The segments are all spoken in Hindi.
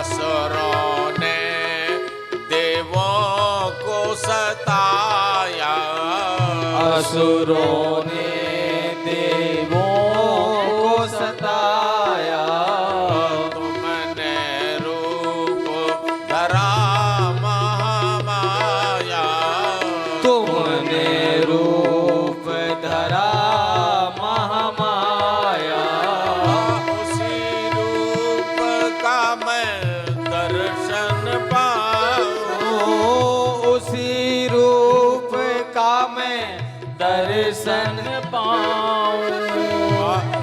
असुरों ने देवों को सताया, असुरों ने देवों को सताया। तुमने रूप धरा महामाया, तुमने रूप धरा महामाया। उसी रूप का मैं दर्शन पाऊं, उसी रूप का मैं दर्शन पाऊं।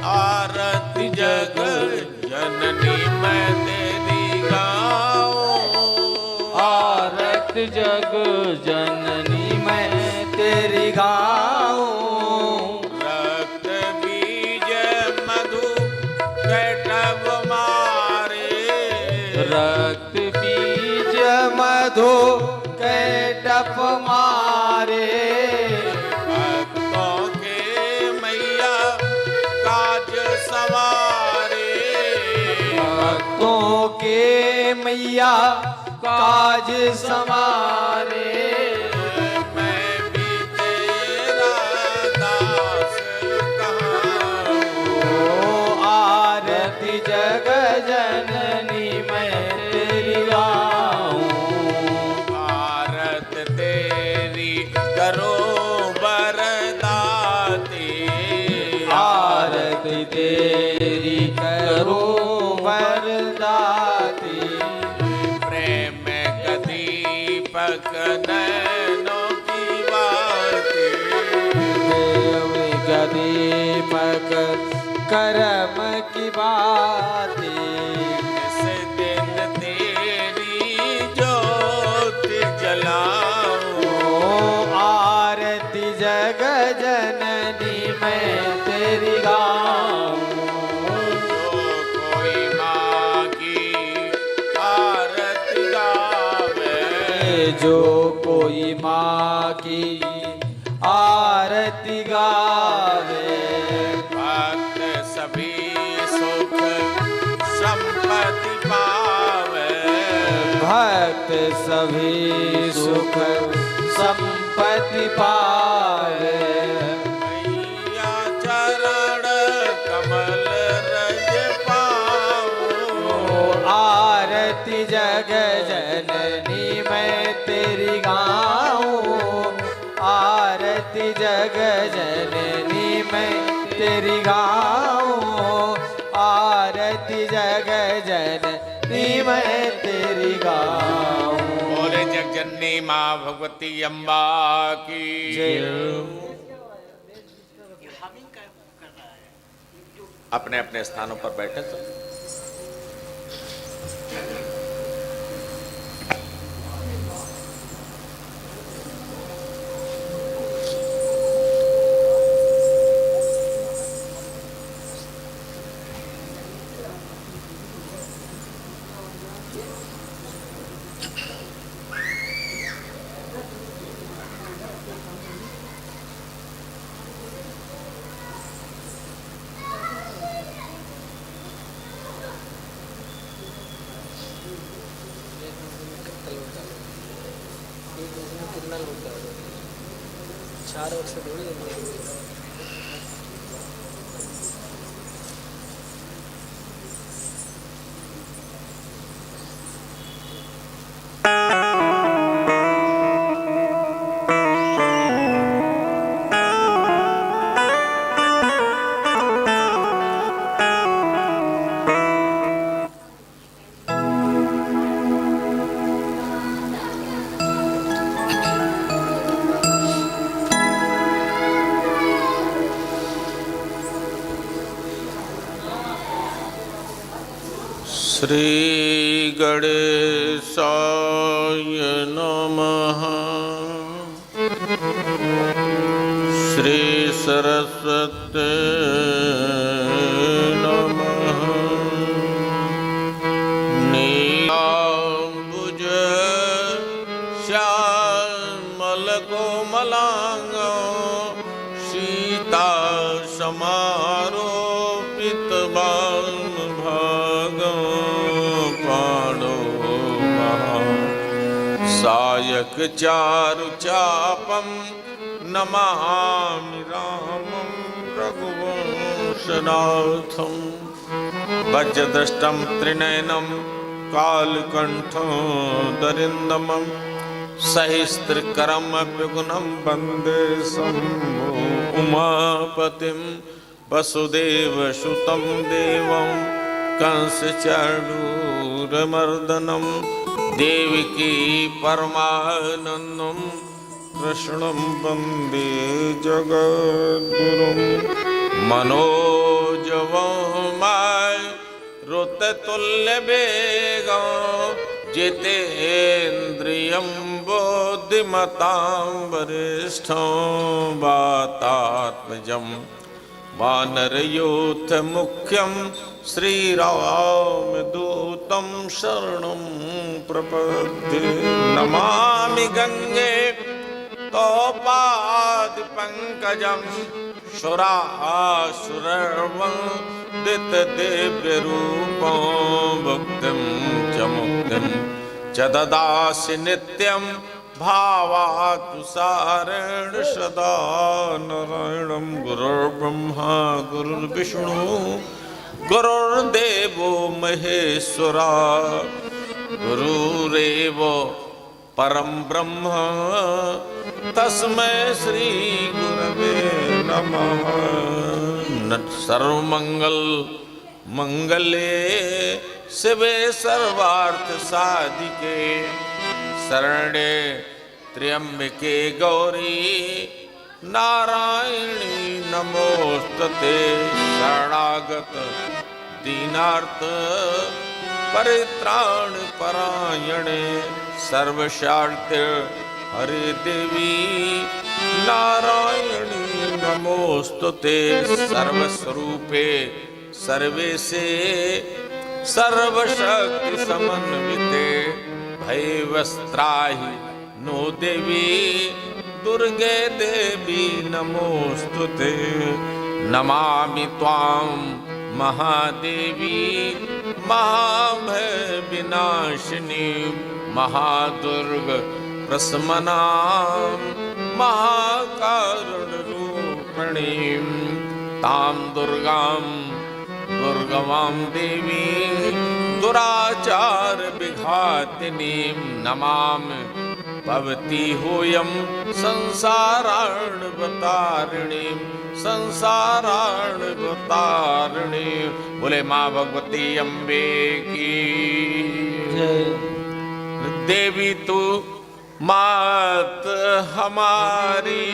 आरती जग जननी मैं तेरी गाऊं, आरती जग जननी मैं तेरी गाऊं। रक्त बीज मधु कैटभ मारे, रक्त बीज मधु कैटभ मारे। भक्तों के मैया काज सवारे, भक्तों के मैया काज संवारे। मैं भी तेरा दास कहूं, आरती जग जननी मैं तेरी गाऊं। भारत तेरी करो बरदाती, आरती तेरी करूं वरदाती। प्रेम कदीपक नैनों की बाती, देव गदीपक करम की बाती। इस दिन तेरी ज्योति जलाऊं, आरती जग जननी मैं तेरी गाऊं। जो कोई माँ की आरती गावे, जो कोई माँ की आरती गावे। भक्त सभी सुख संपत्ति पावे, भक्त सभी सुख संपत्ति पावे। मैया चरण कमल रज पाऊं, आरती जग जननी मैं तेरी गाऊं। आरती जग जननी मैं तेरी गाऊं। आरती जग जननी मैं तेरी गाऊं। बोले जगजननी माँ भगवती अम्बा की जय। अपने अपने स्थानों पर बैठे तो कितना लोग 4 वर्ष थोड़ी श्री गणेशाय नमः। श्री सरस्वती नमः। नीलांबुज श्यामल कोमलांगो सीता समारोपित बाल भागो पाणो सायक चारु चापम नमामि रामं रघुवंशनाथं वज्रदृष्टं त्रिनयनं कालकण्ठं दरिन्दमं सहस्रकरं विगुणं वन्दे शम्भो उमापतिं वसुदेवसुतं देवं कंसचाणूरमर्दनं देवकी परमानन्दं कृष्णं वन्दे जगद्गुरुं मनोजवं रुततुल्यवेगं जितेन्द्रियं बुद्धिमतां वरिष्ठं वातात्मजं वानरयूथमुख्यं श्रीरामदूतं शरणं प्रपद्ये नमामि गंगे तोपादिपङ्कजं सुरासुरवन्दितदिव्यरूपं भुक्तिं च मुक्तिं च ददासि नित्यं भावातुसारेण सदा नारायणं गुरुर्ब्रह्मा गुरुर्विष्णु गुरुर्देवो महेश्वरा गुरुरेव परम ब्रह्म तस्मै श्री गुरवे नमः सर्वमंगल मंगले शिवे सर्वार्थ साधिके शरणे त्र्यंबके गौरी नारायणी नमोस्तुते शरणागत दीनार्थ परित्राण परायणे सर्वशार्थे हरे देवी नारायणी नमोस्तुते सर्वस्वरूपे सर्वेशे सर्वशक्ति समन्विते भैवस्त्राहि नो देवी दुर्गे देवी नमोस्तुते नमामि त्वां महादेवी महाभय विनाशिनी महादुर्ग प्रशमना महाकारुण्यरूपिणीं तां दुर्गां दुर्गमां देवी दुराचार विघातिनीं नमामि भवती होयं संसारार्णवतारिणीं संसारार्णवतारिणी बोले माँ भगवती अम्बे की देवी तू मात हमारी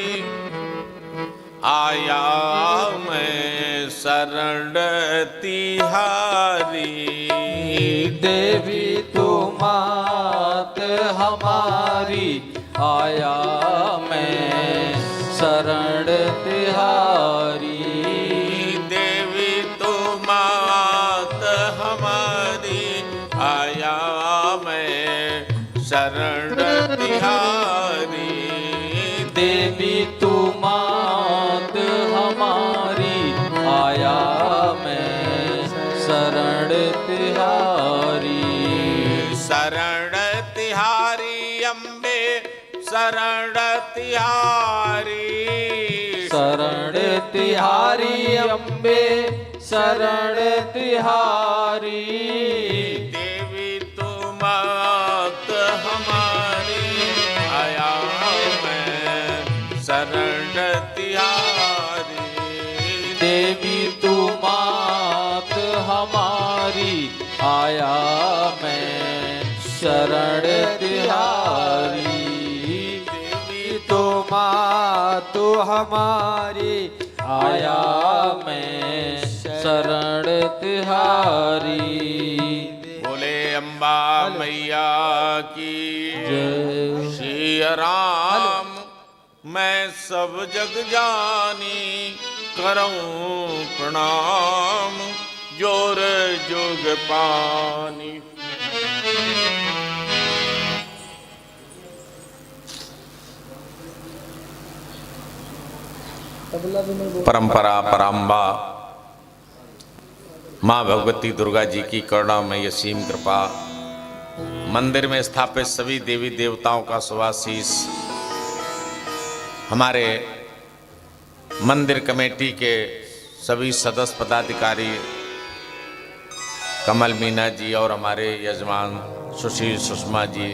आया मैं शरण तिहारी देवी तू मात हमारी आया मैं शरण तिहारी देवी तू मात हमारी आया मैं शरण तिहारी देवी तू मात हमारी आया मैं शरण तिहारी शरण तिहारी अम्बे शरण तिहारी शरण तिहारी अम्बे शरण तिहारी देवी तू मात हमारी आया मैं शरण तिहारी देवी तू मात हमारी आया मैं शरण तिहारी देवी तू मात हमारी आया मैं शरण तिहारी बोले अम्बा मैया की जय। श्री राम मैं सब जग जानी करऊं प्रणाम जोर जोग पानी परंपरा पराम्बा माँ भगवती दुर्गा जी की करुणामय असीम कृपा मंदिर में स्थापित सभी देवी देवताओं का शुभाशीष, हमारे मंदिर कमेटी के सभी सदस्य पदाधिकारी कमल मीना जी और हमारे यजमान सुशील सुषमा जी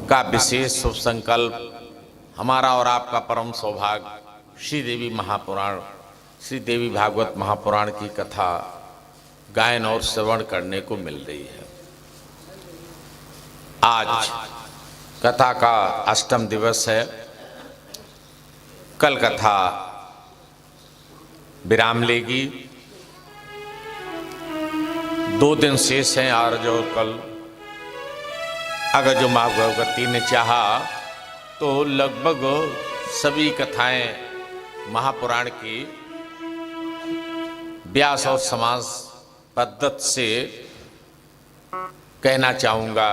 का विशेष शुभ संकल्प, हमारा और आपका परम सौभाग्य श्री देवी महापुराण, श्री देवी भागवत महापुराण की कथा गायन और श्रवण करने को मिल रही है। आज कथा का अष्टम दिवस है। कल कथा विराम लेगी, 2 दिन शेष हैं आज और कल। अगर जो माँ भगवती ने चाहा तो लगभग सभी कथाएं महापुराण की व्यास और समास पद्धति से कहना चाहूँगा,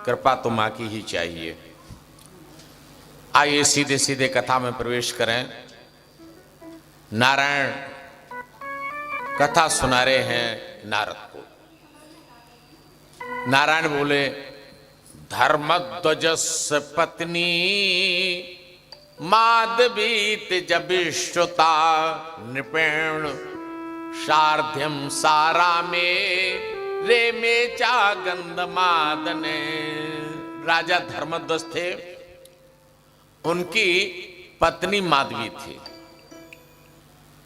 कृपा तो माँ की ही चाहिए। आइए सीधे सीधे कथा में प्रवेश करें। नारायण कथा सुना रहे हैं नारद को। नारायण बोले, धर्मध्वजस् पत्नी माधवीत जबिश्रुता नृपेण शार्ध्यम सारा में रे में चा गंधमादने। राजा धर्मध्वज थे, उनकी पत्नी माधवी थी।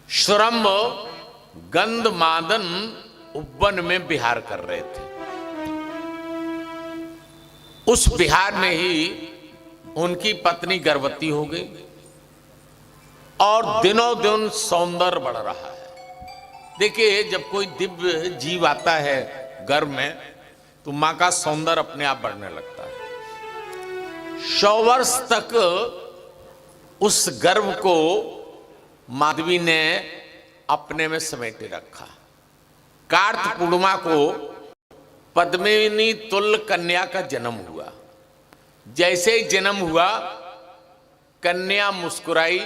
श्रम गंधमादन उपवन में विहार कर रहे थे। उस विहार में ही उनकी पत्नी गर्भवती हो गई और दिनों दिन सौंदर्य बढ़ रहा है। देखिए, जब कोई दिव्य जीव आता है गर्भ में तो मां का सौंदर्य अपने आप बढ़ने लगता है। 100 वर्ष तक उस गर्भ को माधवी ने अपने में समेटे रखा। कार्तिक पूर्णिमा को पद्मिनी तुल्य कन्या का जन्म हुआ। जैसे ही जन्म हुआ, कन्या मुस्कुराई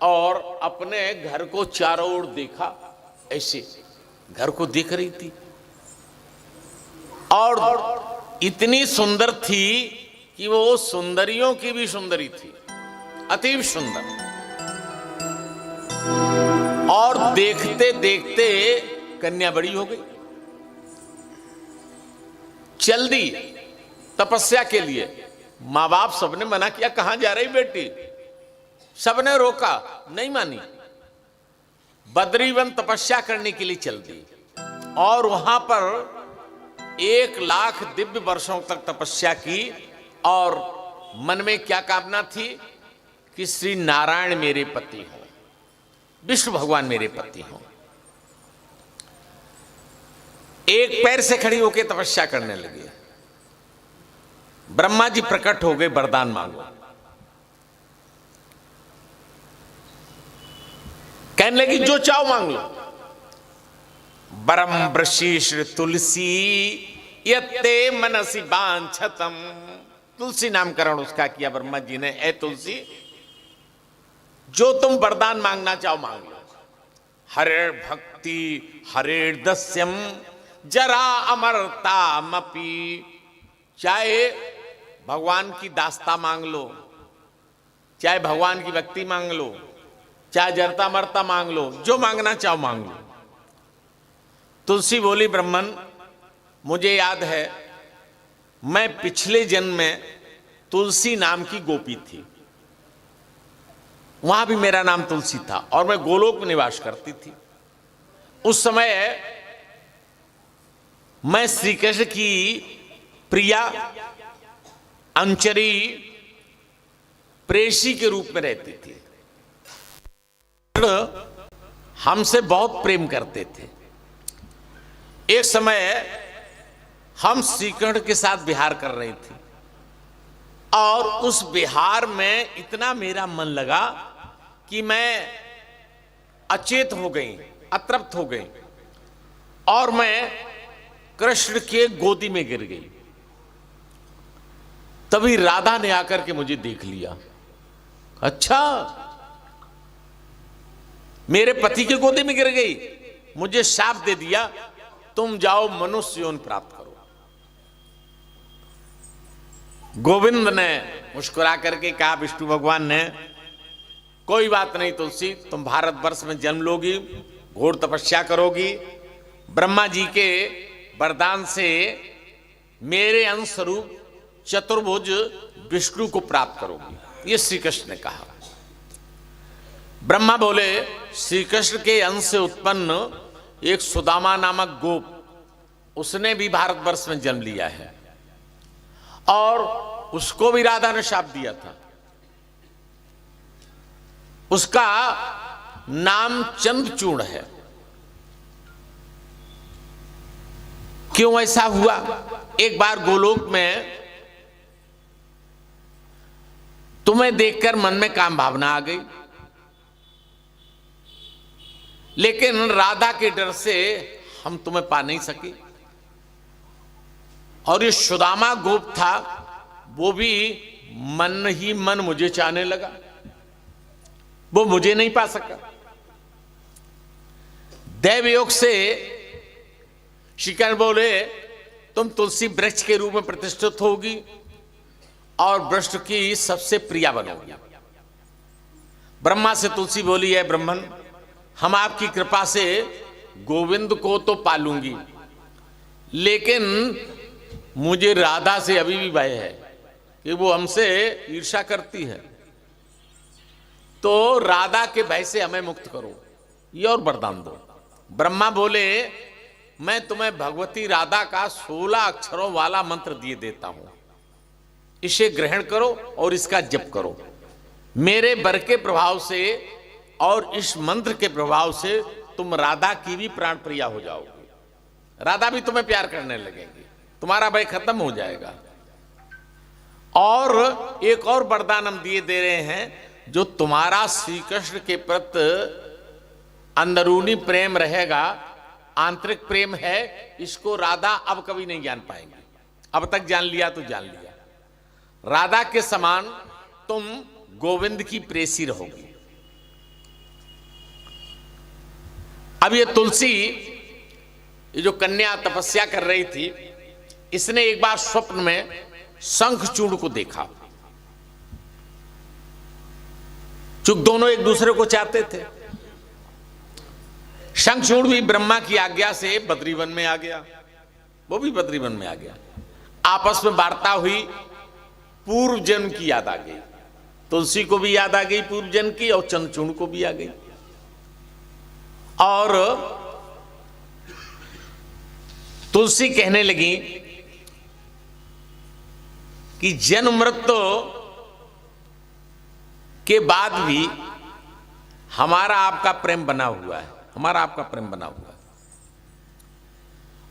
और अपने घर को चारों ओर देखा। ऐसे घर को देख रही थी और इतनी सुंदर थी कि वो सुंदरियों की भी सुंदरी थी, अतीव सुंदर। और देखते देखते कन्या बड़ी हो गई। चल दी तपस्या के लिए। माँ बाप सबने मना किया, कहां जा रही बेटी? सबने रोका, नहीं मानी। बद्रीवन तपस्या करने के लिए चल दी और वहां पर 1 लाख दिव्य वर्षों तक तपस्या की। और मन में क्या कामना थी कि श्री नारायण मेरे पति हो, विष्णु भगवान मेरे पति हो। एक पैर से खड़ी होकर तपस्या करने लगी। ब्रह्मा जी प्रकट हो गए, वरदान मांगो। कहने लगी, जो चाहो मांग लो। बरम वृषीष तुलसी यत्ते मनसी वांछतम। तुलसी नामकरण उसका किया ब्रह्मा जी ने। ए तुलसी, जो तुम वरदान मांगना चाहो मांग लो। हरे भक्ति हरे दस्यम जरा अमरतामपि। चाहे भगवान की दास्ता मांग लो, चाहे भगवान की भक्ति मांग लो, चाहे जरता मरता मांग लो, जो मांगना चाहो मांग लो। तुलसी बोली, ब्रह्मन मुझे याद है, मैं पिछले जन्म में तुलसी नाम की गोपी थी। वहां भी मेरा नाम तुलसी था और मैं गोलोक में निवास करती थी। उस समय मैं श्री कृष्ण की प्रिया अंचरी प्रेषी के रूप में रहती थी। हमसे बहुत प्रेम करते थे। एक समय हम श्री कृष्ण के साथ विहार कर रही थी और उस विहार में इतना मेरा मन लगा कि मैं अचेत हो गई, अतृप्त हो गई और मैं कृष्ण के गोदी में गिर गई। तभी राधा ने आकर के मुझे देख लिया। अच्छा, मेरे पति के गोदी में गिर गई। मुझे शाप दे दिया, तुम जाओ मनुष्य योनि प्राप्त करो। गोविंद ने मुस्कुरा करके कहा, विष्णु भगवान ने, कोई बात नहीं तुलसी, तुम भारतवर्ष में जन्म लोगी, घोर तपस्या करोगी, ब्रह्मा जी के वरदान से मेरे अंश रूप चतुर्भुज विष्णु को प्राप्त करोगी। ये श्री कृष्ण ने कहा। ब्रह्मा बोले, श्री कृष्ण के अंश से उत्पन्न एक सुदामा नामक गोप, उसने भी भारतवर्ष में जन्म लिया है और उसको भी राधा ने शाप दिया था। उसका नाम चंद्रचूड़ है। क्यों ऐसा हुआ? एक बार गोलोक में तुम्हें देखकर मन में काम भावना आ गई, लेकिन राधा के डर से हम तुम्हें पा नहीं सके। और ये सुदामा गोप था, वो भी मन ही मन मुझे चाहने लगा, वो मुझे नहीं पा सका। दैवयोग से श्रीकृष्ण बोले, तुम तुलसी वृक्ष के रूप में प्रतिष्ठित होगी और वृक्ष की सबसे प्रिया बनोगी। ब्रह्मा से तुलसी बोली, है ब्रह्मन, हम आपकी कृपा से गोविंद को तो पालूंगी, लेकिन मुझे राधा से अभी भी भय है कि वो हमसे ईर्ष्या करती है, तो राधा के भय से हमें मुक्त करो, ये और वरदान दो। ब्रह्मा बोले, मैं तुम्हें भगवती राधा का 16 अक्षरों वाला मंत्र दिए देता हूं, इसे ग्रहण करो और इसका जप करो। मेरे वर के प्रभाव से और इस मंत्र के प्रभाव से तुम राधा की भी प्राण प्रिया हो जाओगे, राधा भी तुम्हें प्यार करने लगेंगी, तुम्हारा भय खत्म हो जाएगा। और एक और वरदान हम दिए दे रहे हैं, जो तुम्हारा श्री कृष्ण के प्रति अंदरूनी प्रेम रहेगा, आंतरिक प्रेम है, इसको राधा अब कभी नहीं जान पाएंगे। अब तक जान लिया तो जान लिया। राधा के समान तुम गोविंद की प्रेसी रहोगी। अब ये तुलसी, ये जो कन्या तपस्या कर रही थी, इसने एक बार स्वप्न में शंखचूड़ को देखा। चूंकि दोनों एक दूसरे को चाहते थे, शंखचूड़ भी ब्रह्मा की आज्ञा से बद्रीवन में आ गया, वो भी बद्रीवन में आ गया। आपस में वार्ता हुई, पूर्व जन्म की याद आ गई, तुलसी को भी याद आ गई पूर्व जन्म की, और चंद्रचूड़ को भी आ गई। और तुलसी कहने लगी कि जन्म मृत्यु के बाद भी हमारा आपका प्रेम बना हुआ है, हमारा आपका प्रेम बना हुआ है,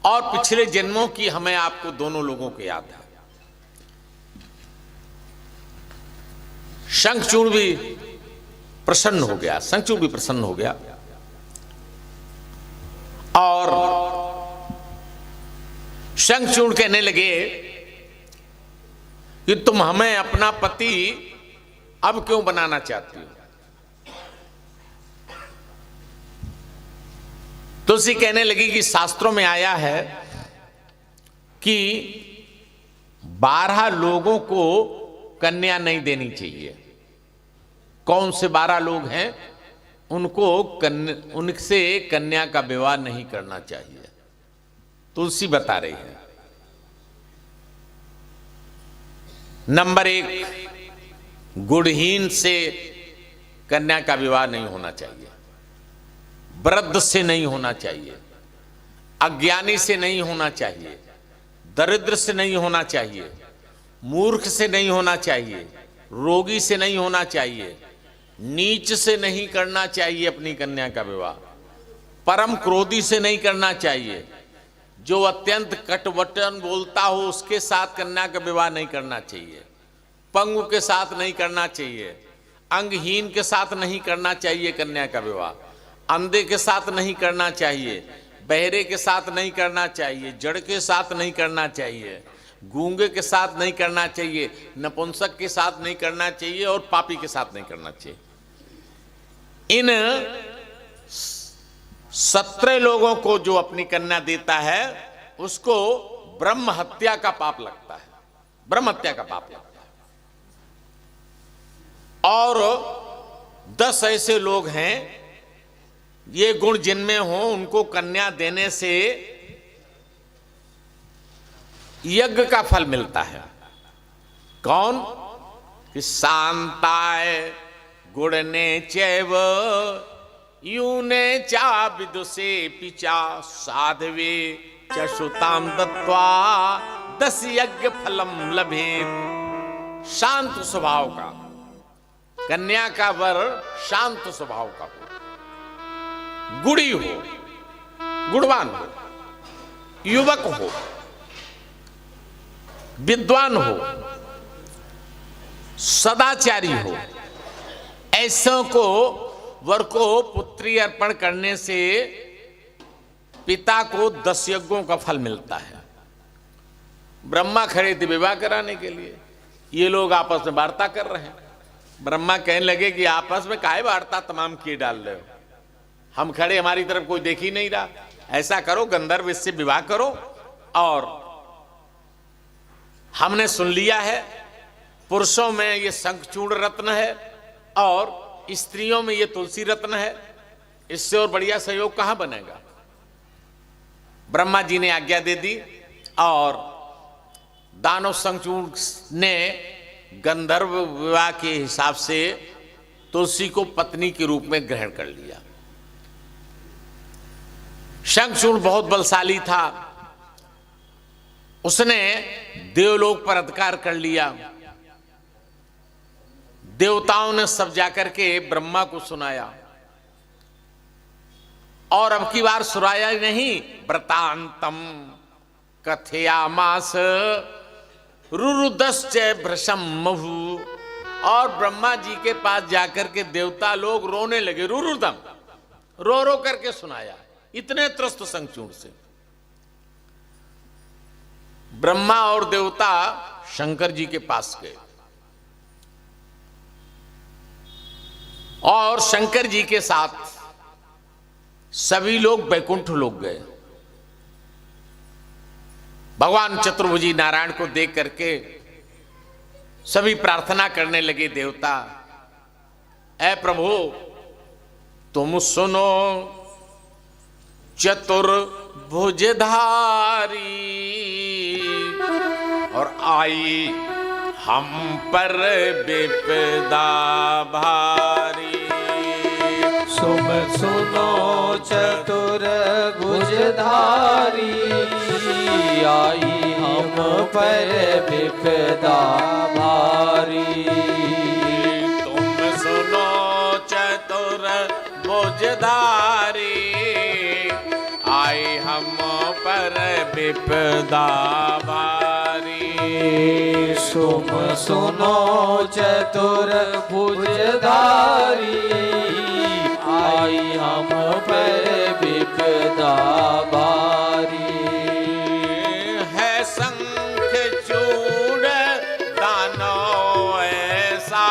और पिछले जन्मों की हमें आपको दोनों लोगों को याद है। शंखचूड़ भी प्रसन्न हो गया, शंखचूड़ भी प्रसन्न हो गया, और शंखचूड़ कहने लगे कि तुम हमें अपना पति अब क्यों बनाना चाहती हो? तुलसी कहने लगी कि शास्त्रों में आया है कि 12 लोगों को कन्या नहीं देनी चाहिए। कौन से 12 लोग हैं? उनसे कन्या का विवाह नहीं करना चाहिए। तुलसी बता रही है। नंबर 1, गुणहीन से कन्या का विवाह नहीं होना चाहिए, वृद्ध से नहीं होना चाहिए, अज्ञानी से नहीं होना चाहिए, दरिद्र से नहीं होना चाहिए, मूर्ख से नहीं होना चाहिए, रोगी से नहीं होना चाहिए, नीच से नहीं करना चाहिए अपनी कन्या का विवाह, परम क्रोधी से नहीं करना चाहिए, जो अत्यंत कटवटन बोलता हो उसके साथ कन्या का विवाह नहीं करना चाहिए, पंगु के साथ नहीं करना चाहिए, अंगहीन के साथ नहीं करना चाहिए कन्या का विवाह, अंधे के साथ नहीं करना चाहिए, बहरे के साथ नहीं करना चाहिए, जड़ के साथ नहीं करना चाहिए, गूंगे के साथ नहीं करना चाहिए, नपुंसक के साथ नहीं करना चाहिए, और पापी के साथ नहीं करना चाहिए। इन 17 लोगों को जो अपनी कन्या देता है उसको ब्रह्म हत्या का पाप लगता है। ब्रह्म हत्या का पाप लगता है। और 10 ऐसे लोग हैं, ये गुण जिनमें हो उनको कन्या देने से यज्ञ का फल मिलता है। कौन? कि शांताय गुणने चैव यूने चा विदुषे पिचा साधवे चशुताम दत्वा 10 यज्ञ फलम लभेत। शांत स्वभाव का, कन्या का वर शांत स्वभाव का हो, गुणी हो, गुणवान हो, युवक हो, विद्वान हो, सदाचारी हो, ऐसों को वर को पुत्री अर्पण करने से पिता को 10 यज्ञों का फल मिलता है। ब्रह्मा खड़े थे विवाह कराने के लिए, ये लोग आपस में वार्ता कर रहे हैं। ब्रह्मा कहने लगे कि आपस में काहे वार्ता तमाम किए डाल रहे हो, हम खड़े, हमारी तरफ कोई देख ही नहीं रहा। ऐसा करो, गंधर्व इससे विवाह करो, और हमने सुन लिया है पुरुषों में ये शंखचूर्ण रत्न है और स्त्रियों में ये तुलसी रत्न है, इससे और बढ़िया सहयोग कहां बनेगा। ब्रह्मा जी ने आज्ञा दे दी और दानव शंखचूर्ण ने गंधर्व विवाह के हिसाब से तुलसी को पत्नी के रूप में ग्रहण कर लिया। शंखचूर्ण बहुत बलशाली था, उसने देवलोक पर अधिकार कर लिया। देवताओं ने सब जाकर के ब्रह्मा को सुनाया, और अब की बार सुनाया नहीं, वृतांतम कथयामास रुरुदश्च भृशम महु। और ब्रह्मा जी के पास जाकर के देवता लोग रोने लगे, रुरुदम, रो रो करके सुनाया, इतने त्रस्त शंखचूर्ण से। ब्रह्मा और देवता शंकर जी के पास गए और शंकर जी के साथ सभी लोग वैकुंठ लोग गए। भगवान चतुर्भुजी नारायण को देख करके सभी प्रार्थना करने लगे, देवता, ऐ प्रभु तुम सुनो, चतुर्भुजधारी और आई हम पर विपदा भारी। सुनो चतुर्भुजधारी, आई हम पर विपदा भारी। तुम सुनो चतुर्भुजधारी, आई हम पर विपदा भारी। तुम सुनो चतुर्भुजधारी, आई हम पर विपदा भारी। है शंख चूड़ दानो ऐसा,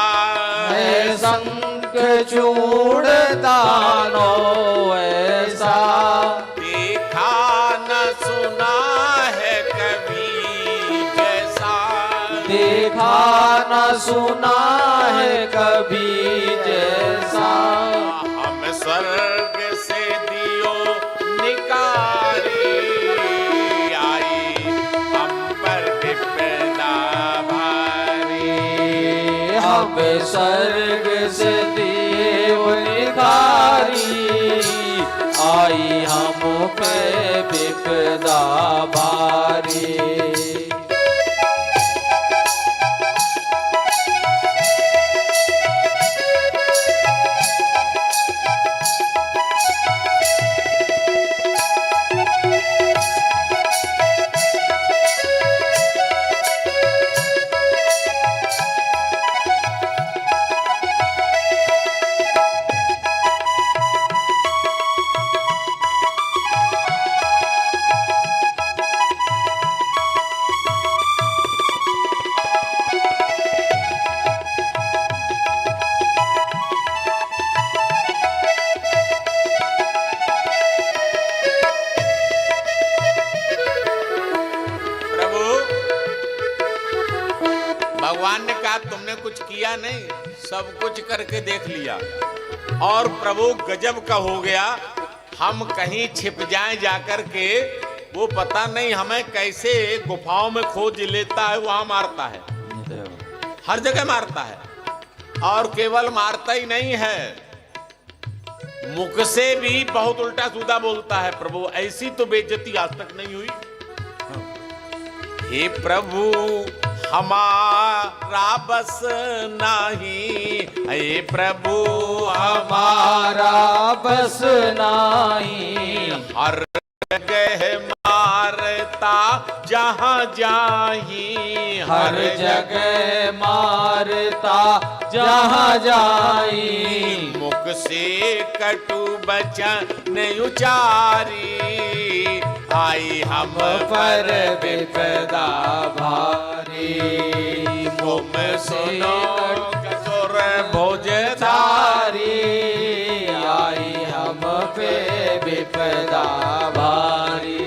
है शंख चूड़ दानो ऐसा, देखा न सुना है कभी जैसा। देखा न सुना है कभी जैसा। हम स्वर्ग से दियो निकारी, आई हम पर विपदा भारी। हम स्वर्ग से देव निकारी, आई हम पे विपदा भारी। कहा तुमने कुछ किया नहीं, सब कुछ करके देख लिया। और प्रभु गजब का हो गया, हम कहीं छिप जाएं जाकर के, वो पता नहीं हमें कैसे गुफाओं में खोज लेता है, वहां मारता है, हर जगह मारता है। और केवल मारता ही नहीं है, मुख से भी बहुत उल्टा सीधा बोलता है। प्रभु ऐसी तो बेइज्जती आज तक नहीं हुई। हे प्रभु हमारा बस नहीं, हे प्रभु हमारा बस नहीं, हर जगह मारता जहां जाही, हर जगह मारता जहां जाई, मुख से कटु वचन उचारी, आई हम पर विपदा भारी, मुम सुनो कठोर भोजधारी, आई हम पे विपदा भारी,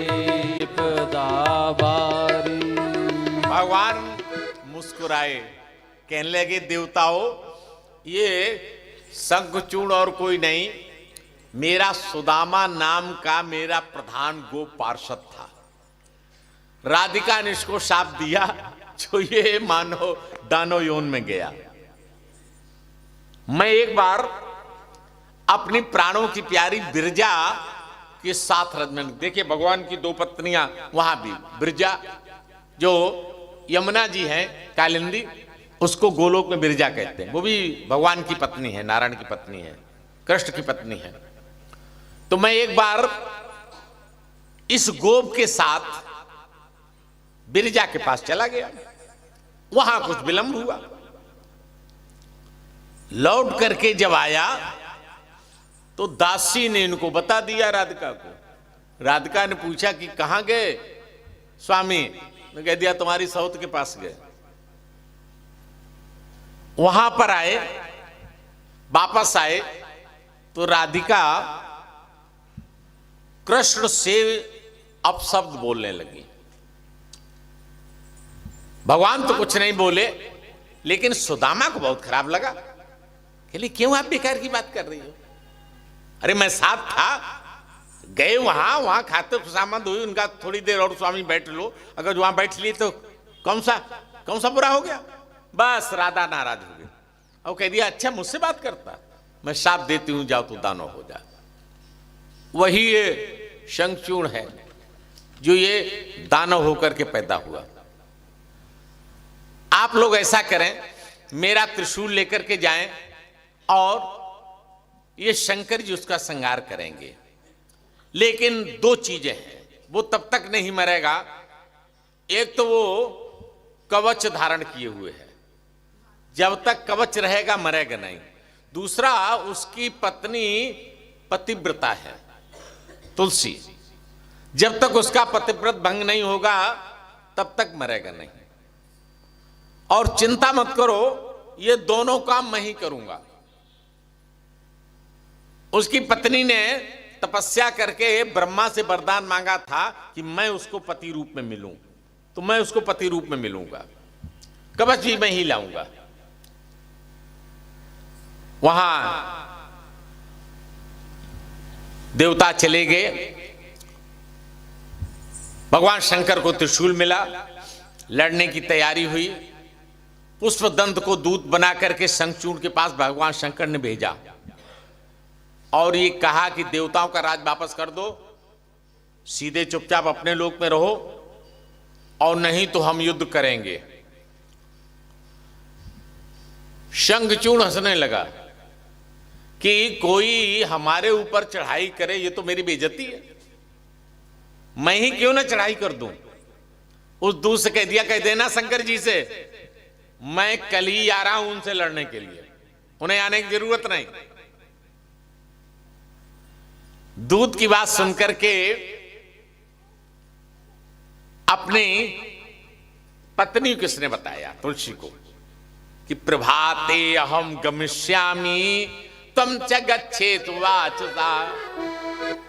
विपदा भारी। भगवान मुस्कुराए, कहने लगे देवताओं, ये शंखचूड़ और कोई नहीं, मेरा सुदामा नाम का मेरा प्रधान गो पार्षद था। राधिका ने इसको शाप दिया, जो ये मानो दानो योन में गया। मैं एक बार अपनी प्राणों की प्यारी बिरजा के साथ रजमन, देखिए भगवान की दो पत्नियां, वहां भी बिरजा जो यमुना जी हैं कालिंदी, उसको गोलोक में बिरजा कहते हैं, वो भी भगवान की पत्नी है, नारायण की पत्नी है, कृष्ण की पत्नी है। तो मैं एक बार इस गोप के साथ बिरजा के पास चला गया, वहां कुछ विलंब हुआ। लौट करके जब आया तो दासी ने इनको बता दिया राधिका को। राधिका ने पूछा कि कहां गए स्वामी, ने कह दिया तुम्हारी सौत के पास गए। वहां पर आए, वापस आए तो राधिका कृष्ण से अपशब्द बोलने लगी। भगवान तो कुछ नहीं बोले, लेकिन सुदामा को बहुत खराब लगा। कहली क्यों आप बेकार की बात कर रही हो? अरे मैं साथ था, गए वहां खाते खुशामद हुई, उनका थोड़ी देर और स्वामी बैठ लो, अगर वहां बैठ लिए तो कौन सा बुरा हो गया? बस राधा नाराज हो गई और कह दिया अच्छा मुझसे बात करता, मैं शाप देती हूं, जाओ तो दानव हो जा। वही ये शंखचूड़ है जो ये दानव होकर के पैदा हुआ। आप लोग ऐसा करें, मेरा त्रिशूल लेकर के जाएं और ये शंकर जी उसका श्रृंगार करेंगे। लेकिन दो चीजें हैं, वो तब तक नहीं मरेगा। एक तो वो कवच धारण किए हुए है, जब तक कवच रहेगा मरेगा नहीं। दूसरा, उसकी पत्नी पतिव्रता है तुलसी, जब तक उसका पतिव्रत भंग नहीं होगा तब तक मरेगा नहीं। और चिंता मत करो, ये दोनों काम मैं ही करूंगा। उसकी पत्नी ने तपस्या करके ब्रह्मा से वरदान मांगा था कि मैं उसको पति रूप में मिलूं, तो मैं उसको पति रूप में मिलूंगा, कवच भी मैं ही लाऊंगा। वहां देवता चले गए, भगवान शंकर को त्रिशूल मिला, लड़ने की तैयारी हुई। पुष्पदंत को दूत बना करके शंखचूड़ के पास भगवान शंकर ने भेजा और ये कहा कि देवताओं का राज वापस कर दो, सीधे चुपचाप अपने लोक में रहो और नहीं तो हम युद्ध करेंगे। शंखचूड़ हंसने लगा कि कोई हमारे ऊपर चढ़ाई करे, ये तो मेरी बेइज्जती है, मैं ही क्यों ना चढ़ाई कर दूं। उस दूत से कह दिया, कह देना शंकर जी से मैं कल ही आ रहा हूं उनसे लड़ने के लिए, उन्हें आने की जरूरत नहीं। दूत की बात सुनकर के अपनी पत्नी किसने बताया? तुलसी को, कि प्रभाते अहम गमिष्यामि तम च गच्छेतु वाचसा।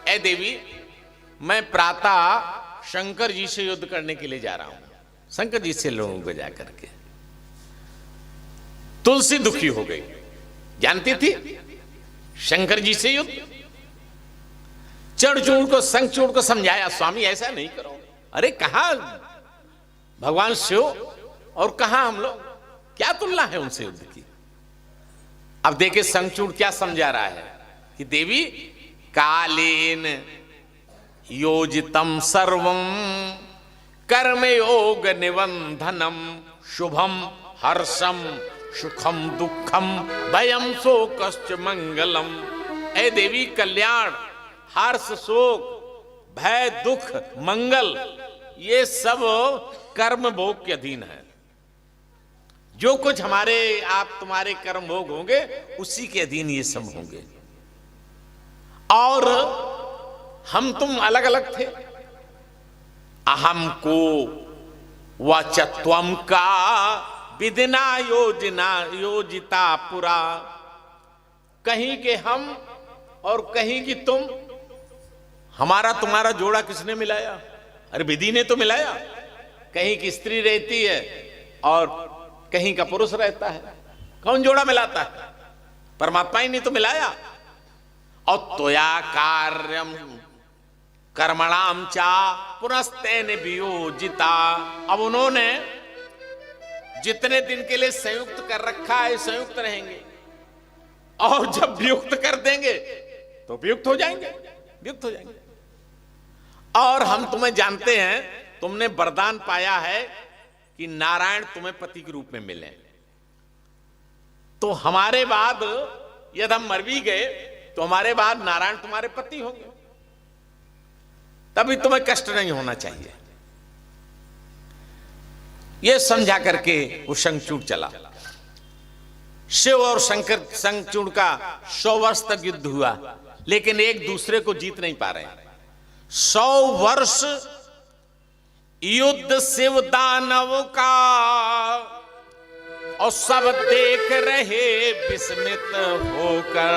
ए देवी, मैं प्रातः शंकर जी से युद्ध करने के लिए जा रहा हूं, शंकर जी से लड़ूंगा जा करके। तुलसी दुखी हो गई, जानती थी शंकर जी से युद्ध। चढ़चूड़ को शंखचूड़ को समझाया, स्वामी ऐसा नहीं करो। अरे कहा भगवान शिव और कहा हम लोग, क्या तुलना है उनसे युद्ध की। अब देखे शंखचूड़ क्या समझा रहा है कि देवी कालेन योजितम सर्वम कर्मयोग निबंधनम शुभम हर्षम सुखम दुखम भयम शोकश्च मंगलम। ऐ देवी कल्याण, हर्ष, शोक, भय, दुख, मंगल, ये सब कर्म भोग के अधीन है। जो कुछ हमारे आप तुम्हारे कर्म भोग होंगे उसी के अधीन ये सब होंगे। और हम तुम अलग अलग थे। अहम को वचत्वम का विदिना योजना योजिता पुरा। कहीं के हम और कहीं की तुम, हमारा तुम्हारा जोड़ा किसने मिलाया? अरे विधि ने तो मिलाया। कहीं की स्त्री रहती है और कहीं का पुरुष रहता है, कौन जोड़ा मिलाता है? परमात्मा ही ने तो मिलाया। और त्वया कार्यम कर्मणाम चा पुनस्तेन वियोजिता। अब उन्होंने जितने दिन के लिए संयुक्त कर रखा है संयुक्त रहेंगे, और जब वियुक्त कर देंगे तो वियुक्त हो जाएंगे, वियुक्त हो जाएंगे। और हम तुम्हें जानते हैं, तुमने वरदान पाया है कि नारायण तुम्हें पति के रूप में मिले। तो हमारे बाद यदि हम मर भी गए तो हमारे बाद नारायण तुम्हारे पति होंगे, तभी तुम्हें कष्ट नहीं होना चाहिए। यह समझा करके वो शंखचूड़ चला। शिव और शंकर शंखचूड़ का 100 वर्ष तक युद्ध हुआ, लेकिन एक दूसरे को जीत नहीं पा रहे। 100 वर्ष युद्ध शिव दानव का, और सब देख रहे विस्मित होकर।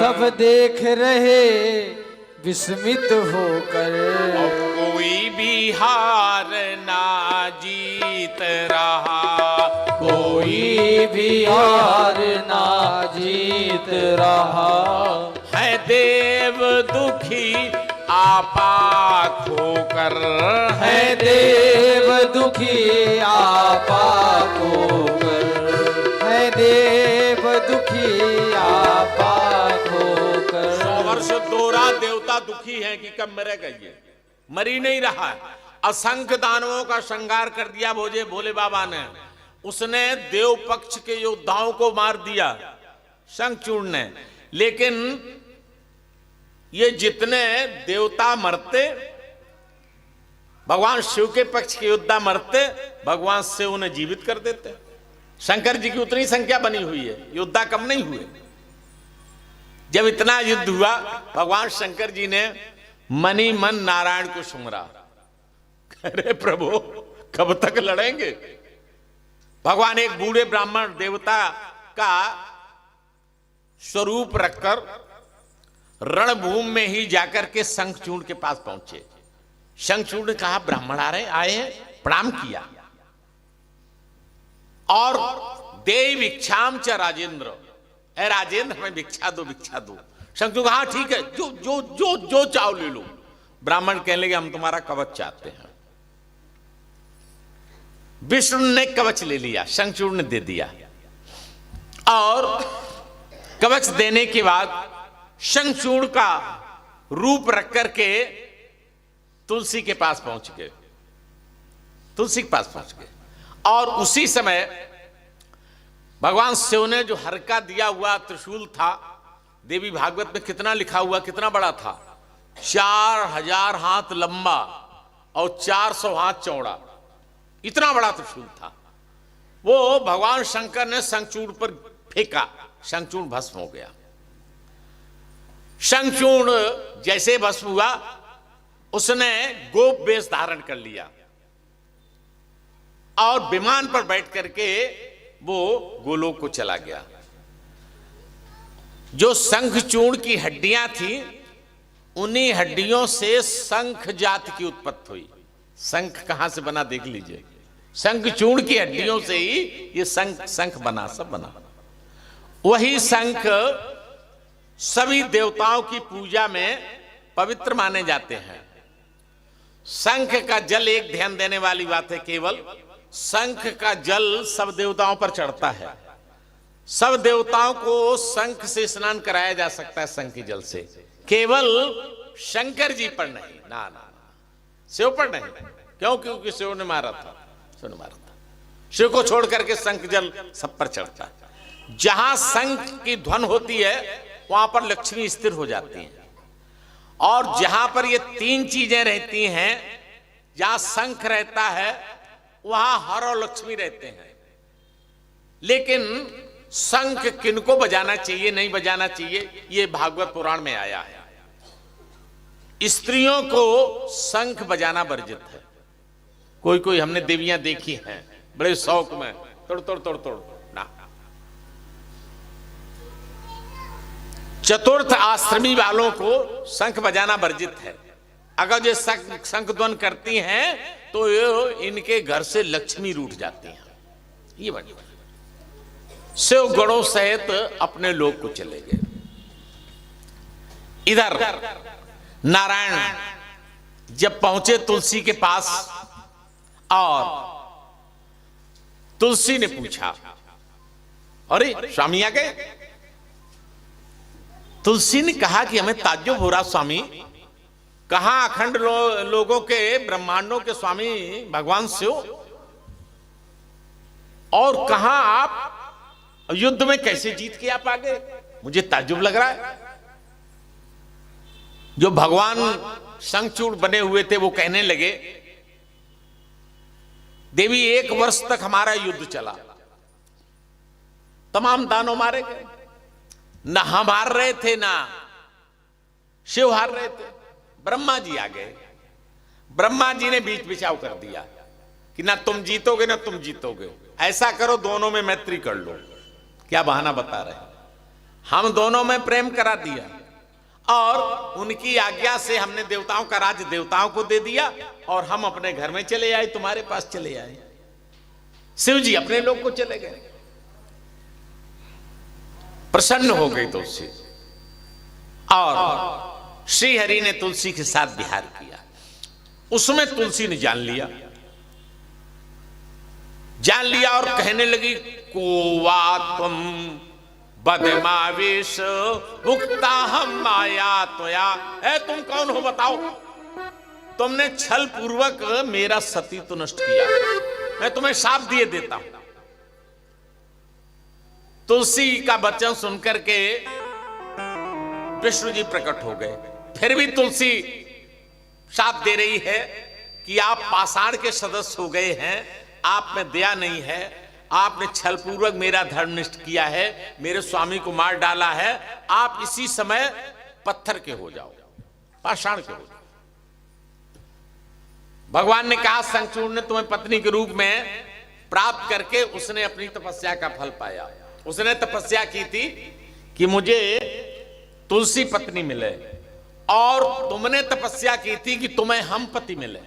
सब देख रहे विस्मित होकर। और कोई भी हार ना जीत रहा, कोई भी हार ना जीत रहा। है देव दुखी आपा खोकर। है देव दुखी आपा खोकर। है देव दुखी आपा खोकर। 100 वर्ष दोहरा देवता दुखी है कि कब मरेगा, ये मरी नहीं रहा है। असंख्य दानवों का श्रृंगार कर दिया भोले बाबा ने। उसने देव पक्ष के योद्धाओं को मार दिया शंखचूड़ ने। लेकिन ये जितने देवता मरते, भगवान शिव के पक्ष के योद्धा मरते, भगवान शिव उन्हें जीवित कर देते। शंकर जी की उतनी संख्या बनी हुई है, योद्धा कम नहीं हुए। जब इतना युद्ध हुआ, भगवान शंकर जी ने मनी मन नारायण को सुमरा। अरे प्रभु कब तक लड़ेंगे? भगवान एक बूढ़े ब्राह्मण देवता का स्वरूप रखकर रणभूमि में ही जाकर के शंखचूड़ के पास पहुंचे। शंखचूड़ ने कहा ब्राह्मण आ रहे आए हैं, प्रणाम किया। और देव भिक्षाम च राजेंद्र, ए राजेंद्र हमें भिक्षा दो, भिक्षा दो। शंखचूड़ कहा ठीक है, जो जो जो जो चाहो ले लो। ब्राह्मण कहने लगे हम तुम्हारा कवच चाहते हैं। विष्णु ने कवच ले लिया, शंखचूड़ ने दे दिया। और कवच देने के बाद शंखचूड़ का रूप रख करके तुलसी के पास पहुंच गए। तुलसी के पास पहुंच गए और उसी समय भगवान शिव ने जो हरका दिया हुआ त्रिशूल था, देवी भागवत में कितना लिखा हुआ, कितना बड़ा था, 4000 हाथ लंबा और 400 हाथ चौड़ा, इतना बड़ा त्रिशूल था। वो भगवान शंकर ने शंखचूड़ पर फेंका, शंखचूड़ भस्म हो गया। शंखचूड़ जैसे भस्म हुआ, उसने गोप वेश धारण कर लिया और विमान पर बैठ करके वो गोलोक को चला गया। जो शंखचूड़ की हड्डियां थी, उन्हीं हड्डियों से शंख जाति की उत्पत्ति हुई। शंख कहां से बना देख लीजिए, शंखचूड़ की हड्डियों से ही ये शंख बना, सब बना। वही शंख सभी देवताओं की पूजा में पवित्र माने जाते हैं। शंख का जल, एक ध्यान देने वाली बात है, केवल शंख का जल सब देवताओं पर चढ़ता है। सब देवताओं को शंख से स्नान कराया जा सकता है, शंख के जल से, केवल शंकर जी पर नहीं। ना ना, शिव पर नहीं। क्यों? क्योंकि शिव ने मारा था, शिव ने मारा था। शिव को छोड़ करके शंख जल सब पर चढ़ता है। जहां शंख की ध्वन होती है वहां पर लक्ष्मी स्थिर हो जाती है। और जहां पर ये तीन चीजें रहती हैं, जहां शंख रहता है वहां हर और लक्ष्मी रहते हैं। लेकिन शंख किनको बजाना चाहिए, नहीं बजाना चाहिए, ये भागवत पुराण में आया है। स्त्रियों को शंख बजाना वर्जित है। कोई कोई हमने देवियां देखी हैं बड़े शौक में, तोड़ तोड़ तोड़ तोड़ ना। चतुर्थ आश्रमी वालों को शंख बजाना वर्जित है। अगर ये शंख ध्वन करती हैं तो ये इनके घर से लक्ष्मी रूठ जाती हैं। ये वर्जित। शिव गणों सहित अपने लोक को चले गए। इधर नारायण जब पहुंचे तुलसी के पास, और तुलसी ने पूछा, अरे स्वामी आ गए। तुलसी ने कहा कि हमें ताज्जुब हो रहा स्वामी, कहां अखंड लोगों के, ब्रह्मांडों के स्वामी भगवान शिव, और कहां आप युद्ध में कैसे जीत के आप आ गए? मुझे ताज्जुब लग रहा है। जो भगवान शंखचूड़ बने हुए थे वो कहने लगे, देवी 1 वर्ष तक हमारा युद्ध चला, तमाम दानव मारे गए, ना हम हार रहे थे ना शिव हार रहे थे। ब्रह्मा जी आ गए। ब्रह्मा जी ने बीच बिछाव कर दिया कि ना तुम जीतोगे ना तुम जीतोगे, ऐसा करो दोनों में मैत्री कर लो। क्या बहाना बता रहे हैं? हम दोनों में प्रेम करा दिया और उनकी आज्ञा से हमने देवताओं का राज्य देवताओं को दे दिया और हम अपने घर में चले आए, तुम्हारे पास चले आए। शिव जी अपने लोग को चले गए। प्रसन्न हो गई तुलसी, और श्री हरि ने तुलसी के साथ विहार किया। उसमें तुलसी ने जान लिया और कहने लगी, कोवा तुम बदमावेश भुक्ता हम माया तोया। है तुम कौन हो बताओ? तुमने छल पूर्वक मेरा सती तो नष्ट किया, मैं तुम्हें शाप दिए देता हूं। तुलसी का वचन सुनकर के विष्णु जी प्रकट हो गए। फिर भी तुलसी शाप दे रही है कि आप पाषाण के सदस्य हो गए हैं, आप में दया नहीं है, आपने छलपूर्वक मेरा धर्म नष्ट किया है, मेरे स्वामी को मार डाला है, आप इसी समय पत्थर के हो जाओ, पाषाण के हो जाओ। भगवान ने कहा, शंखचूड़ ने तुम्हें पत्नी के रूप में प्राप्त करके उसने अपनी तपस्या का फल पाया। उसने तपस्या की थी कि मुझे तुलसी पत्नी मिले, और तुमने तपस्या की थी कि तुम्हें हम पति मिले।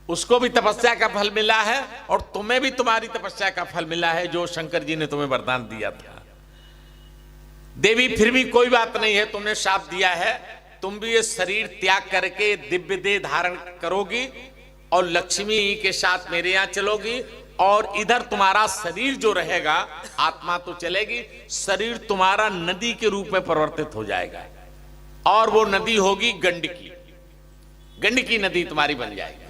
उसको भी तपस्या का फल मिला है और तुम्हें भी तुम्हारी तपस्या का फल मिला है, जो शंकर जी ने तुम्हें वरदान दिया था। देवी फिर भी कोई बात नहीं है, तुमने शाप दिया है, तुम भी ये शरीर त्याग करके दिव्य देह धारण करोगी और लक्ष्मी के साथ मेरे यहां चलोगी, और इधर तुम्हारा शरीर जो रहेगा, आत्मा तो चलेगी, शरीर तुम्हारा नदी के रूप में परिवर्तित हो जाएगा, और वो नदी होगी गंडकी। गंडकी नदी तुम्हारी बन जाएगी।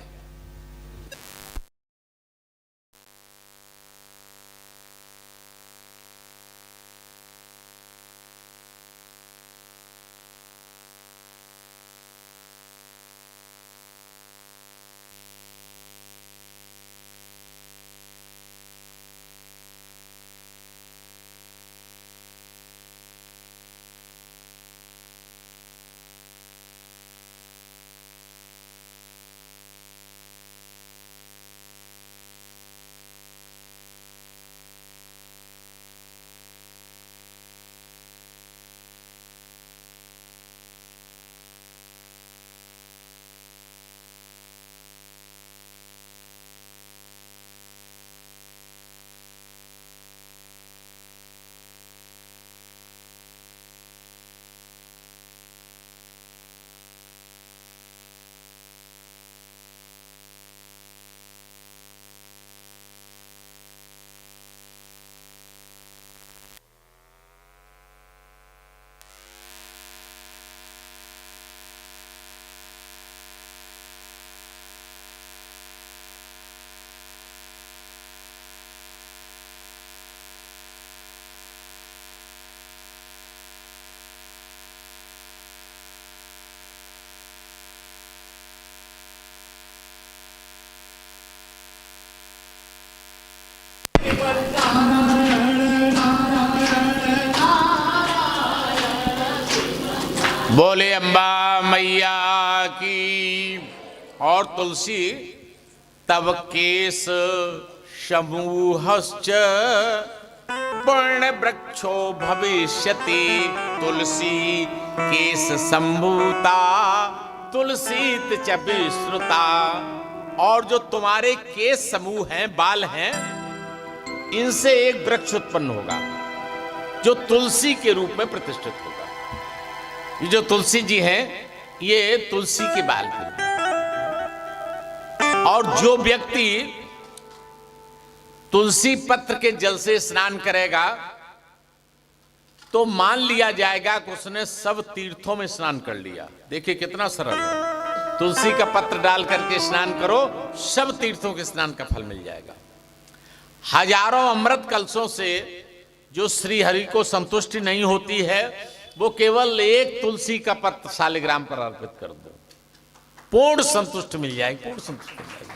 अम्बा मैया की। और तुलसी तव केस समूहश्च पुण्य वृक्षो भविष्यति। तुलसी केस संभूता तुलसी च विश्रुता। और जो तुम्हारे केस समूह हैं, बाल हैं, इनसे एक वृक्ष उत्पन्न होगा जो तुलसी के रूप में प्रतिष्ठित होगा। ये जो तुलसी जी हैं, ये तुलसी के बाल के रूप में। और जो व्यक्ति तुलसी पत्र के जल से स्नान करेगा तो मान लिया जाएगा कि उसने सब तीर्थों में स्नान कर लिया। देखिए कितना सरल है। तुलसी का पत्र डाल करके स्नान करो, सब तीर्थों के स्नान का फल मिल जाएगा। हजारों अमृत कलशों से जो श्री हरि को संतुष्टि नहीं होती है, वो केवल एक तुलसी का पत्र शालिग्राम पर अर्पित कर दो, पूर्ण संतुष्ट मिल जाएगी, पूर्ण संतुष्ट मिल जाएगी।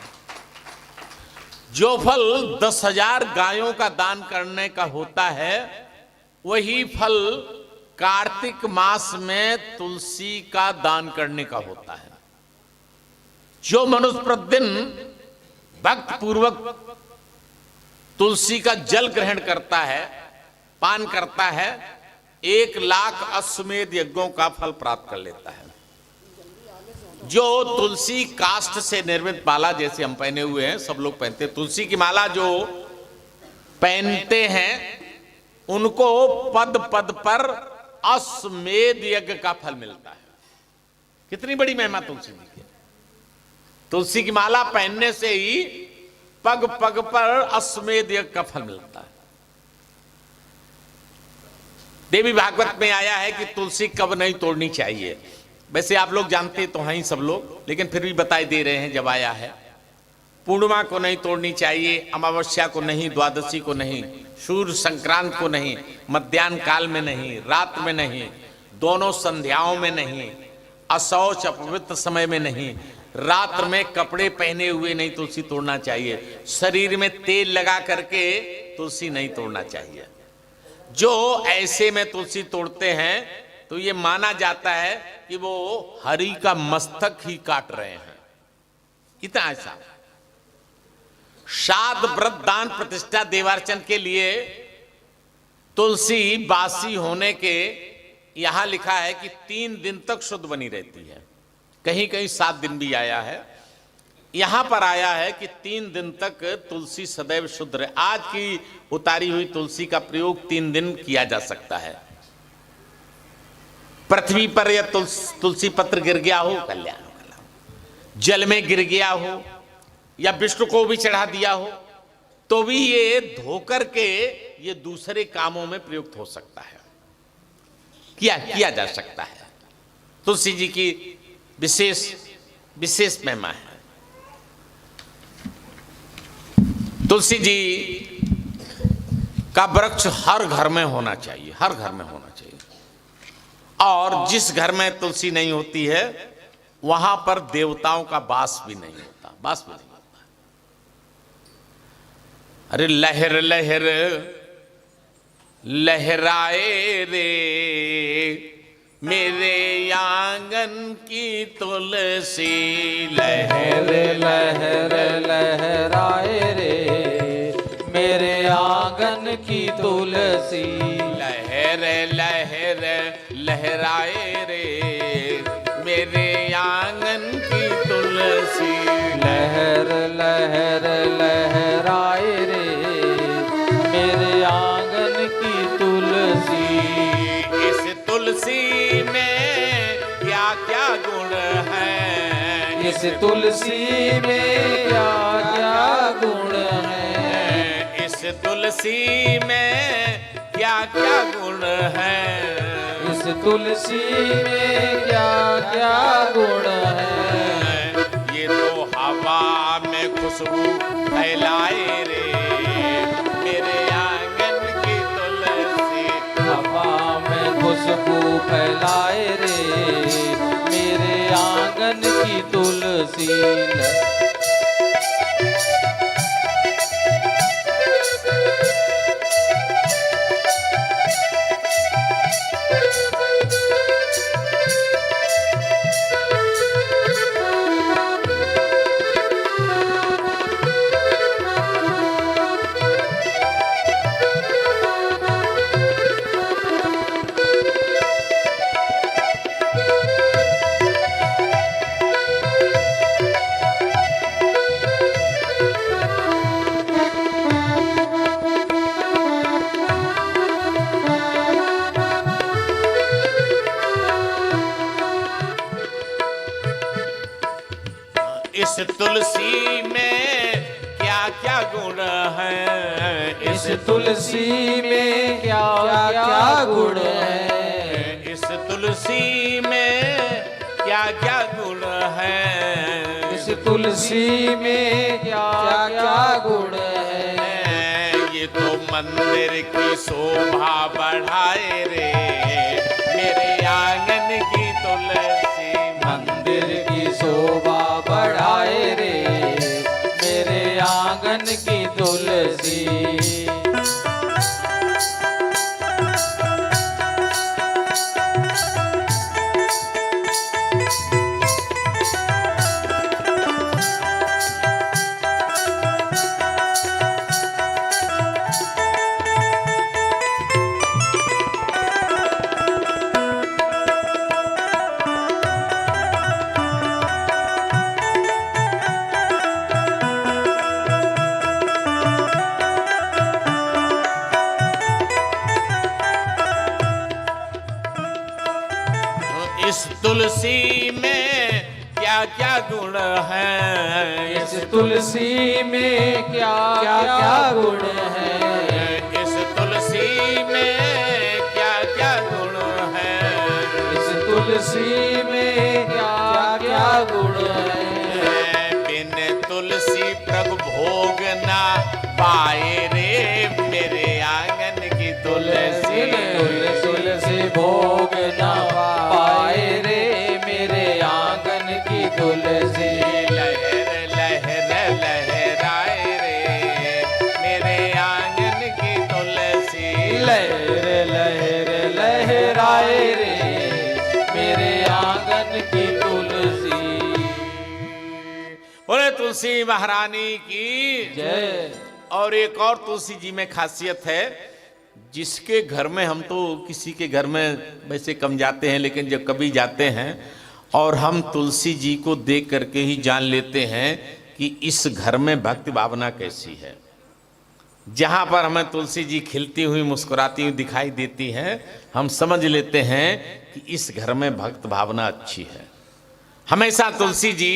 जो फल 10,000 गायों का दान करने का होता है, वही फल कार्तिक मास में तुलसी का दान करने का होता है। जो मनुष्य प्रतिदिन भक्त पूर्वक तुलसी का जल ग्रहण करता है, पान करता है, 1,00,000 अश्वमेध यज्ञों का फल प्राप्त कर लेता है। जो तुलसी काष्ठ से निर्मित माला, जैसे हम पहने हुए हैं, सब लोग पहनते हैं, तुलसी की माला जो पहनते हैं, उनको पद पद पर अश्वमेध यज्ञ का फल मिलता है। कितनी बड़ी महिमा तुलसी जी की। तुलसी की माला पहनने से ही पग पग पर अश्वमेध यज्ञ का फल मिलता है। देवी भागवत में आया है कि तुलसी कब नहीं तोड़नी चाहिए। वैसे आप लोग जानते तो हैं ही सब लोग, लेकिन फिर भी बताई दे रहे हैं जब आया है। पूर्णिमा को नहीं तोड़नी चाहिए, अमावस्या को नहीं, द्वादशी को नहीं, सूर्य संक्रांत को नहीं, मध्याह्न काल में नहीं, रात में नहीं, दोनों संध्याओं में नहीं, अशौच अपवित्र समय में नहीं, रात्र में कपड़े पहने हुए नहीं तुलसी तोड़ना चाहिए, शरीर में तेल लगा करके तुलसी नहीं तोड़ना चाहिए। जो ऐसे में तुलसी तोड़ते हैं तो ये माना जाता है कि वो हरि का मस्तक ही काट रहे हैं। इतना ऐसा श्राद्ध व्रत दान प्रतिष्ठा देवार्चन के लिए तुलसी बासी होने के यहां लिखा है कि 3 दिन तक शुद्ध बनी रहती है। कहीं कहीं 7 दिन भी आया है, यहां पर आया है कि 3 दिन तक तुलसी सदैव शुद्ध रहे। आज की उतारी हुई तुलसी का प्रयोग 3 दिन किया जा सकता है। पृथ्वी पर यह तुलसी पत्र गिर गया हो, कल्याण हो, जल में गिर गया हो या विष्णु को भी चढ़ा दिया हो, तो भी ये धोकर के ये दूसरे कामों में प्रयुक्त हो सकता है, किया जा सकता है। तुलसी जी की विशेष महिमा है। तुलसी जी का वृक्ष हर घर में होना चाहिए, हर घर में होना चाहिए। और जिस घर में तुलसी नहीं होती है, वहां पर देवताओं का वास भी नहीं होता, वास भी नहीं होता। अरे लहर लहर लहराए रे मेरे आंगन की तुलसी, लहर लहर लहराए रे मेरे आंगन की तुलसी, लहर लहर लहराए रे मेरे आंगन की तुलसी, लहर लहर लहराए रे मेरे आंगन की तुलसी। इस तुलसी में क्या क्या गुण है, इस तुलसी में क्या क्या गुण है, इस तुलसी में क्या क्या गुण है, इस तुलसी में क्या क्या गुण है। ये तो हवा में खुशबू फैलाए रे मेरे आंगन की तुलसी, हवा में खुशबू फैलाए रे मेरे आंगन की तुलसी। गुण है, इस तुलसी में क्या क्या गुण है, इस तुलसी में क्या क्या गुण है, इस तुलसी में क्या क्या गुण है। ये तो मंदिर की शोभा बढ़ाए रे, मेरे आंगन की तुलसी, मंदिर की शोभा बढ़ाए रे, मेरे आंगन की तुलसी। इस तुलसी में क्या क्या गुण है, इस तुलसी में क्या क्या गुण है, इस तुलसी में क्या क्या गुण है, इस तुलसी में क्या क्या गुण है। बिन तुलसी प्रभु भोग ना पाए रे, मेरे आंगन की तुलसी, तुलसी भोग ना पाए रे, मेरे आंगन की तुलसी। लहर लहर लहराए रे, मेरे आंगन की तुलसी, लहर लहर लहराए रे, मेरे आंगन की तुलसी। बोले तुलसी महारानी की जय। और एक और तुलसी जी में खासियत है, जिसके घर में, हम तो किसी के घर में वैसे कम जाते हैं, लेकिन जब कभी जाते हैं और हम तुलसी जी को देख करके ही जान लेते हैं कि इस घर में भक्ति भावना कैसी है। जहाँ पर हमें तुलसी जी खिलती हुई मुस्कुराती हुई दिखाई देती हैं, हम समझ लेते हैं कि इस घर में भक्त भावना अच्छी है। हमेशा तुलसी जी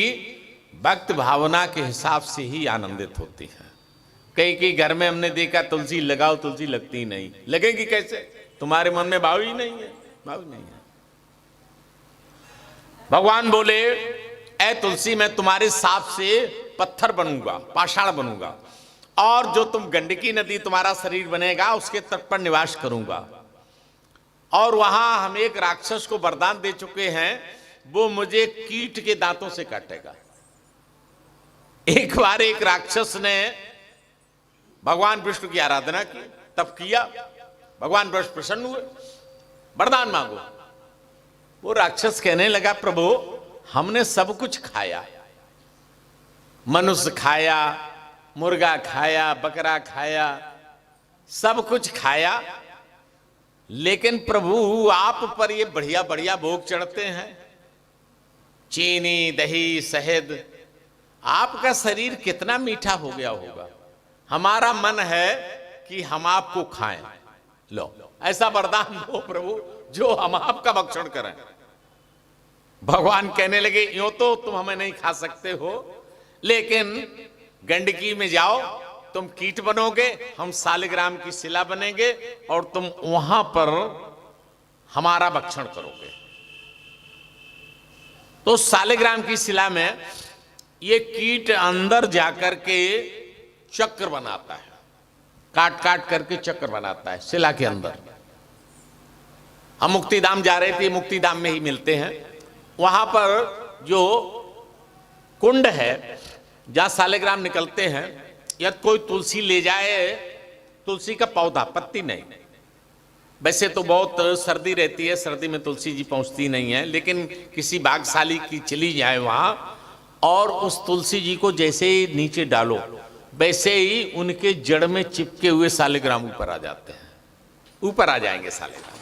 भक्त भावना के हिसाब से ही आनंदित होती है। कई घर में हमने देखा तुलसी लगाओ, तुलसी लगती नहीं, लगेगी कैसे, तुम्हारे मन में भाव ही नहीं है, भाव नहीं है। भगवान बोले, ऐ तुलसी मैं तुम्हारे साप से पत्थर बनूंगा, पाषाण बनूंगा, और जो तुम गंडकी नदी तुम्हारा शरीर बनेगा उसके तट पर निवास करूंगा। और वहां हम एक राक्षस को वरदान दे चुके हैं, वो मुझे कीट के दांतों से काटेगा। एक बार एक राक्षस ने भगवान विष्णु की आराधना की, तब किया, भगवान विष्णु प्रसन्न हुए, वरदान मांगो। वो राक्षस कहने लगा, प्रभु हमने सब कुछ खाया, मनुष्य खाया, मुर्गा खाया, बकरा खाया, सब कुछ खाया, लेकिन प्रभु आप पर ये बढ़िया बढ़िया भोग चढ़ते हैं, चीनी दही शहद, आपका शरीर कितना मीठा हो गया होगा, हमारा मन है कि हम आपको खाएं, लो ऐसा वरदान दो प्रभु जो हम आपका भक्षण करें। भगवान कहने लगे, यूं तो तुम हमें नहीं खा सकते हो, लेकिन गंडकी में जाओ, तुम कीट बनोगे, हम सालिग्राम की शिला बनेंगे, और तुम वहां पर हमारा भक्षण करोगे। तो सालिग्राम की शिला में ये कीट अंदर जाकर के चक्र बनाता है, काट काट करके चक्र बनाता है शिला के अंदर। हम मुक्तिधाम जा रहे थे, मुक्तिधाम में ही मिलते हैं, वहां पर जो कुंड है जहां सालिग्राम निकलते हैं, या कोई तुलसी ले जाए, तुलसी का पौधा, पत्ती नहीं, वैसे तो बहुत सर्दी रहती है, सर्दी में तुलसी जी पहुंचती नहीं है, लेकिन किसी भाग्यशाली की चली जाए वहां, और उस तुलसी जी को जैसे ही नीचे डालो, वैसे ही उनके जड़ में चिपके हुए सालिग्राम ऊपर आ जाते हैं, ऊपर आ जाएंगे सालिग्राम।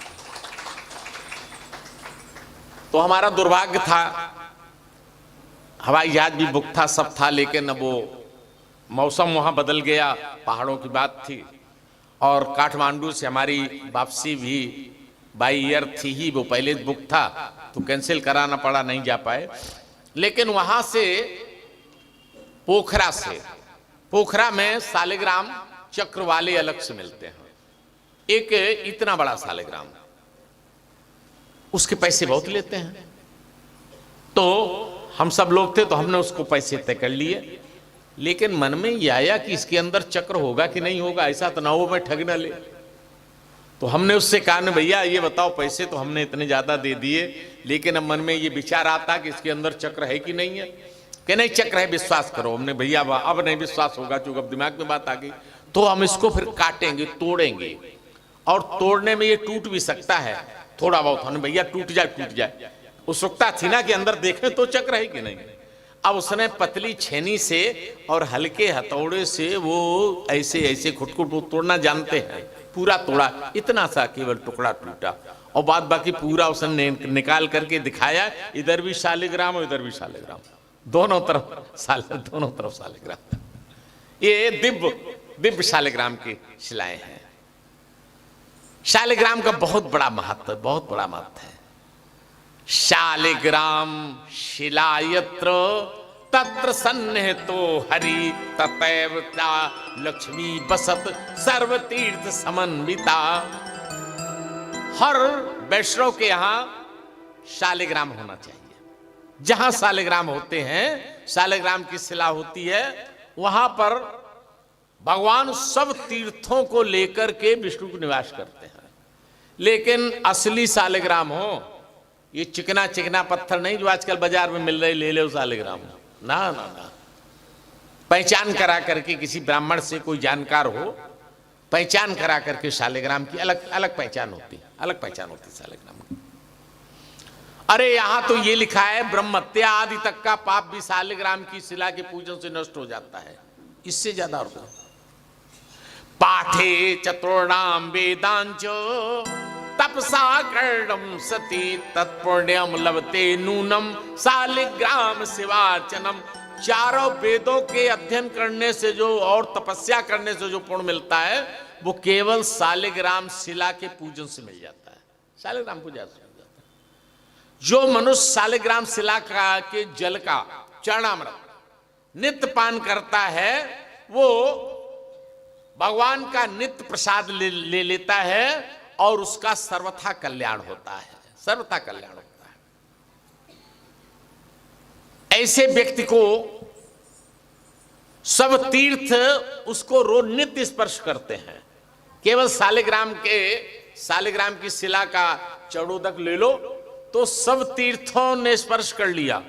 तो हमारा दुर्भाग्य था, हवाई जहाज भी बुक था, सब था, लेकिन अब वो मौसम वहां बदल गया, पहाड़ों की बात थी, और काठमांडू से हमारी वापसी भी बाई एयर थी ही, वो पहले बुक था, तो कैंसिल कराना पड़ा, नहीं जा पाए। लेकिन वहां से पोखरा से पोखरा में सालिग्राम चक्र वाले अलग से मिलते हैं। एक इतना बड़ा सालिग्राम, उसके पैसे बहुत लेते हैं। तो हम सब लोग थे तो हमने उसको पैसे तय कर लिए, लेकिन मन में ये आया कि इसके अंदर चक्र होगा कि नहीं होगा, ऐसा तो ना हो मैं ठग ना ले। तो हमने उससे कहा न भैया ये बताओ, पैसे तो हमने इतने ज्यादा दे दिए, लेकिन अब मन में ये विचार आता कि इसके अंदर चक्र है कि नहीं है। कि नहीं चक्र है, विश्वास करो। हमने भैया अब नहीं विश्वास होगा, चूंकि अब दिमाग में बात आ गई। तो हम इसको फिर काटेंगे, तोड़ेंगे, और तोड़ने में ये टूट भी सकता है थोड़ा बहुत। हमने भैया टूट जाए। उत्सुकता थी ना कि अंदर देखें तो चक्र है कि नहीं। अब उसने पतली छेनी से और हल्के हथौड़े से वो ऐसे ऐसे खुद को तोड़ना जानते हैं, पूरा तोड़ा, इतना सा केवल टुकड़ा टूटा, और बाद बाकी पूरा उसने निकाल करके दिखाया। इधर भी शालिग्राम और इधर भी शालिग्राम, दोनों तरफ शालिग्राम। ये दिव्य शालिग्राम की शिलाएं हैं। शालिग्राम का बहुत बड़ा महत्व है। शालिग्राम शिलायत्र तत्र सन्निहितो हरि ततैव लक्ष्मी बसत सर्व तीर्थ समन्विता। हर वैष्णव के यहां शालिग्राम होना चाहिए। जहां शालिग्राम होते हैं, शालिग्राम की शिला होती है, वहां पर भगवान सब तीर्थों को लेकर के विष्णु को निवास करते हैं। लेकिन असली शालिग्राम हो, ये चिकना पत्थर नहीं जो आजकल बाजार में मिल रहे, ले लो शालिग्राम, ना। पहचान करा करके किसी ब्राह्मण से कोई जानकार हो, पहचान करा करके शालिग्राम की अलग पहचान होती है शालिग्राम की। अरे यहां तो ये लिखा है ब्रह्मत्या आदि तक का पाप भी शालिग्राम की शिला के पूजन से नष्ट हो जाता है। इससे ज्यादा और पाठे चतुर्णाम वेदांच तपसा कर्णम सती तत्पुण्यम लभते नूनम शालिग्राम शिवार्चनम। चारों वेदों के अध्ययन करने से जो और तपस्या करने से जो पुण्य मिलता है, वो केवल शालिग्राम शिला के पूजन से मिल जाता है। शालिग्राम पूजा से मिल जाता है। जो मनुष्य शालिग्राम शिला के जल का चरणामृत नित्य पान करता है, वो भगवान का नित्य प्रसाद ले लेता है, और उसका सर्वथा कल्याण होता है। ऐसे व्यक्ति को सब तीर्थ उसको रोज नित्य स्पर्श करते हैं। केवल शालिग्राम की शिला का चरणोदक ले लो तो सब तीर्थों ने स्पर्श कर लिया,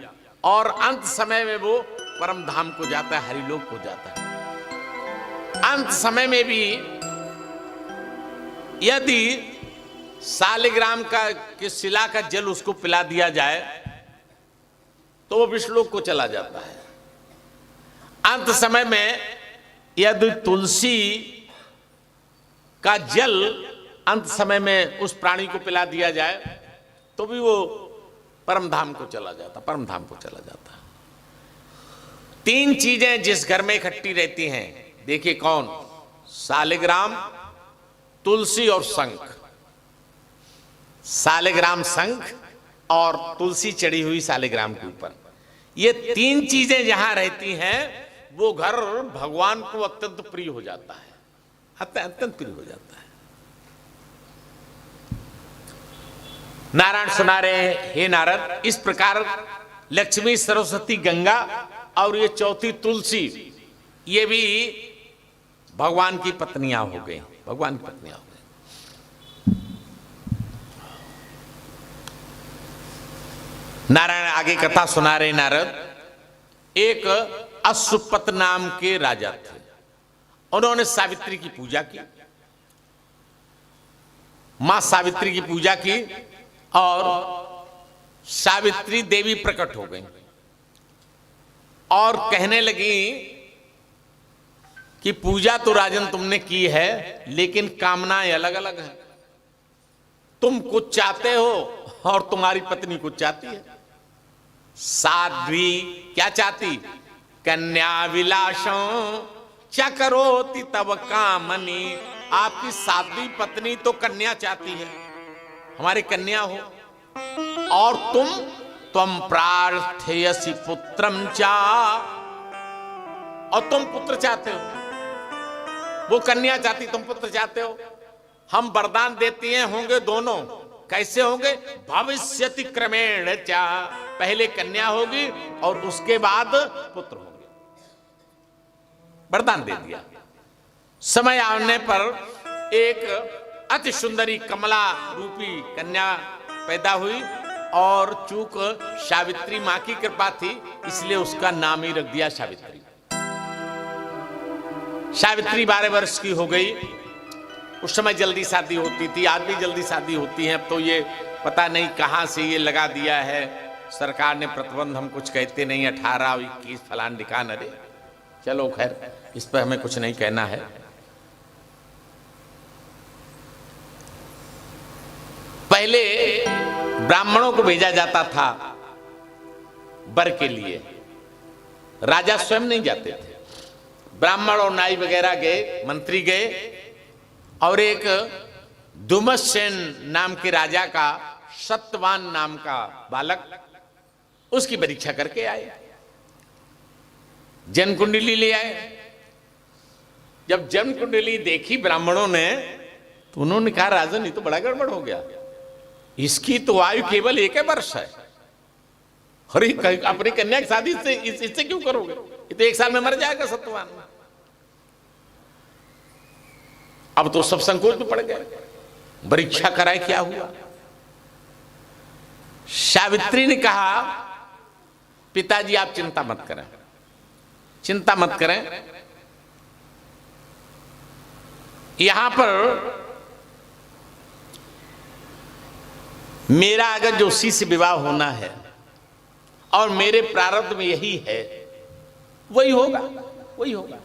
और अंत समय में वो परम धाम को जाता है, हरिलोक को जाता है। अंत समय में भी यदि शालिग्राम की शिला का जल उसको पिला दिया जाए तो वो विष्णुलोक को चला जाता है। अंत समय में यदि तुलसी का जल अंत समय में उस प्राणी को पिला दिया जाए तो भी वो परम धाम को चला जाता। तीन चीजें जिस घर में इकट्ठी रहती हैं, देखिए कौन? शालिग्राम, तुलसी और शंख। शालिग्राम, शंख और तुलसी चढ़ी हुई शालिग्राम के ऊपर, ये तीन चीजें जहां रहती हैं वो घर भगवान को अत्यंत प्रिय हो जाता है, अत्यंत प्रिय हो जाता है। नारायण सुना रहे हैं, हे नारद, इस प्रकार लक्ष्मी, सरस्वती, गंगा और ये चौथी तुलसी, ये भी भगवान की पत्नियां हो गई। नारायण आगे कथा सुना रहे नारद। एक अश्वपत नाम के राजा थे, उन्होंने सावित्री की पूजा की, मां सावित्री की पूजा की, और सावित्री देवी प्रकट हो गई और कहने लगी कि पूजा तो राजन तुमने की है, लेकिन कामनाएं अलग अलग हैं। तुम कुछ चाहते हो और तुम्हारी पत्नी कुछ चाहती है। साध्वी क्या चाहती? कन्या विलासों चकरोति तब कामनी। आपकी साध्वी पत्नी तो कन्या चाहती है, हमारी कन्या हो, और तुम प्रार्थयसि पुत्रम चा, और तुम पुत्र चाहते हो, वो कन्या चाहती, तुम पुत्र चाहते हो। हम वरदान देती हैं, होंगे दोनों। कैसे होंगे? भविष्यति क्रमेण चा, पहले कन्या होगी और उसके बाद पुत्र होंगे। वरदान दे दिया। समय आने पर एक अति सुंदरी कमला रूपी कन्या पैदा हुई और चूक सावित्री मां की कृपा थी, इसलिए उसका नाम ही रख दिया सावित्री। सावित्री 12 वर्ष की हो गई। उस समय जल्दी शादी होती थी, आज भी जल्दी शादी होती है। अब तो ये पता नहीं कहां से ये लगा दिया है सरकार ने प्रतिबंध, हम कुछ कहते नहीं, 18, 21 फलान ढिकान। अरे चलो खैर, इस पर हमें कुछ नहीं कहना है। पहले ब्राह्मणों को भेजा जाता था वर के लिए, राजा स्वयं नहीं जाते थे। ब्राह्मण और नाई वगैरह गए, मंत्री गए और एक दुमसेन नाम के राजा का सत्यवान नाम का बालक, उसकी परीक्षा करके आए, जन्म कुंडली ले आए। जब जन्म कुंडली देखी ब्राह्मणों ने तो उन्होंने कहा, राजन ये तो बड़ा गड़बड़ हो गया, इसकी तो आयु केवल 1 वर्ष है। अरे अपनी कन्या की शादी से इससे क्यों करोगे? ये तो 1 साल में मर जाएगा सत्यवान। अब तो सब संकोच में पड़ गए, परीक्षा कराए, क्या हुआ? सावित्री ने कहा, पिताजी आप चिंता मत करें, चिंता मत करें, यहां पर मेरा अगर जो उसी से विवाह होना है और मेरे प्रारब्ध में यही है, वही होगा, वही होगा।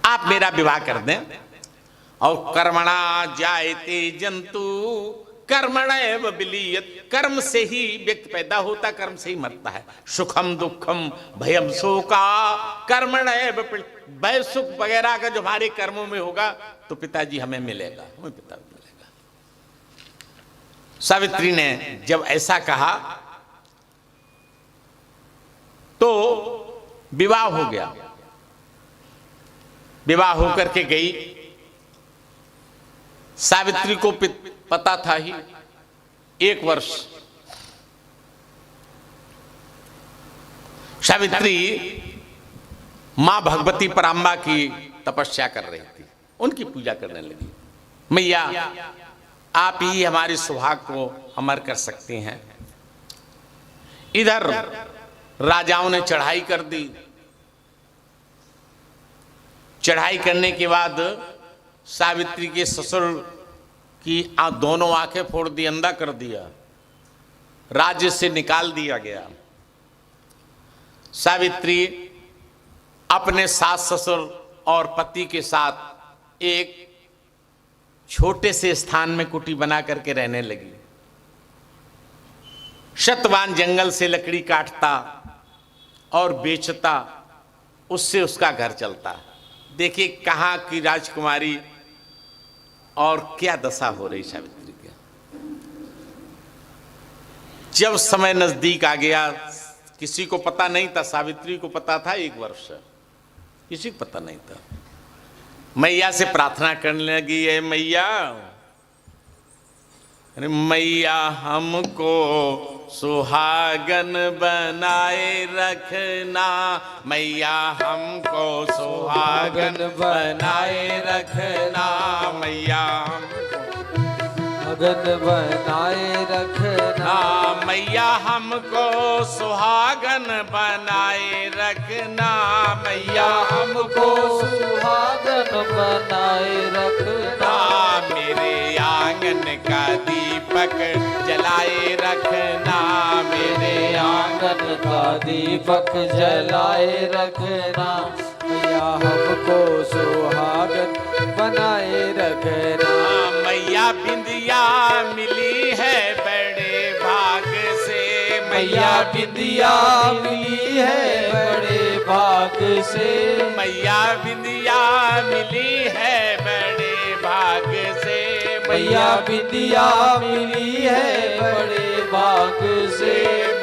आप मेरा विवाह कर दें। और कर्मणा जायते जंतु कर्मणैव विलीयत, कर्म से ही व्यक्ति पैदा होता, कर्म से ही मरता है। सुखम दुखम भयम शोका कर्मणैव, भय सुख वगैरह का जो हमारे कर्मों में होगा तो पिताजी हमें मिलेगा, हमें पिता मिलेगा। सावित्री ने जब ऐसा कहा तो विवाह हो गया। विवाह होकर के गई। सावित्री को पता था ही 1 वर्ष। सावित्री मां भगवती परांबा की तपस्या कर रही थी, उनकी पूजा करने लगी। मैया आप ही हमारे सुहाग को अमर कर सकती हैं। इधर राजाओं ने चढ़ाई कर दी। चढ़ाई करने के बाद सावित्री के ससुर की दोनों आंखें फोड़ दी, अंधा कर दिया, राज्य से निकाल दिया गया। सावित्री अपने सास ससुर और पति के साथ एक छोटे से स्थान में कुटी बना करके रहने लगी। सत्यवान जंगल से लकड़ी काटता और बेचता, उससे उसका घर चलता। देखिए कहाँ की राजकुमारी और क्या दशा हो रही सावित्री की। जब समय नजदीक आ गया, किसी को पता नहीं था, सावित्री को पता था 1 वर्ष, किसी को पता नहीं था। मैया से प्रार्थना करने लगी, है मैया, अरे मैया हमको सुहागन बनाए रखना, मैया हमको सुहागन बनाए रखना, मैया सुहागन बनाए रखना, मैया हमको सुहागन बनाए रखना, मैया हमको सुहागन बनाए रखना, मेरे आंगन का दीपक जलाए रखना, मेरे आंगन का दीपक जलाए रखना, मैया हमको सुहागन बनाए रखना। मैया बिंदिया मिली है बड़े भाग से, मैया बिंदिया मिली है बड़े भाग से, मैया बिंदिया मिली है बड़े भाग से, मैया बिंदिया मिली है बड़े भाग से,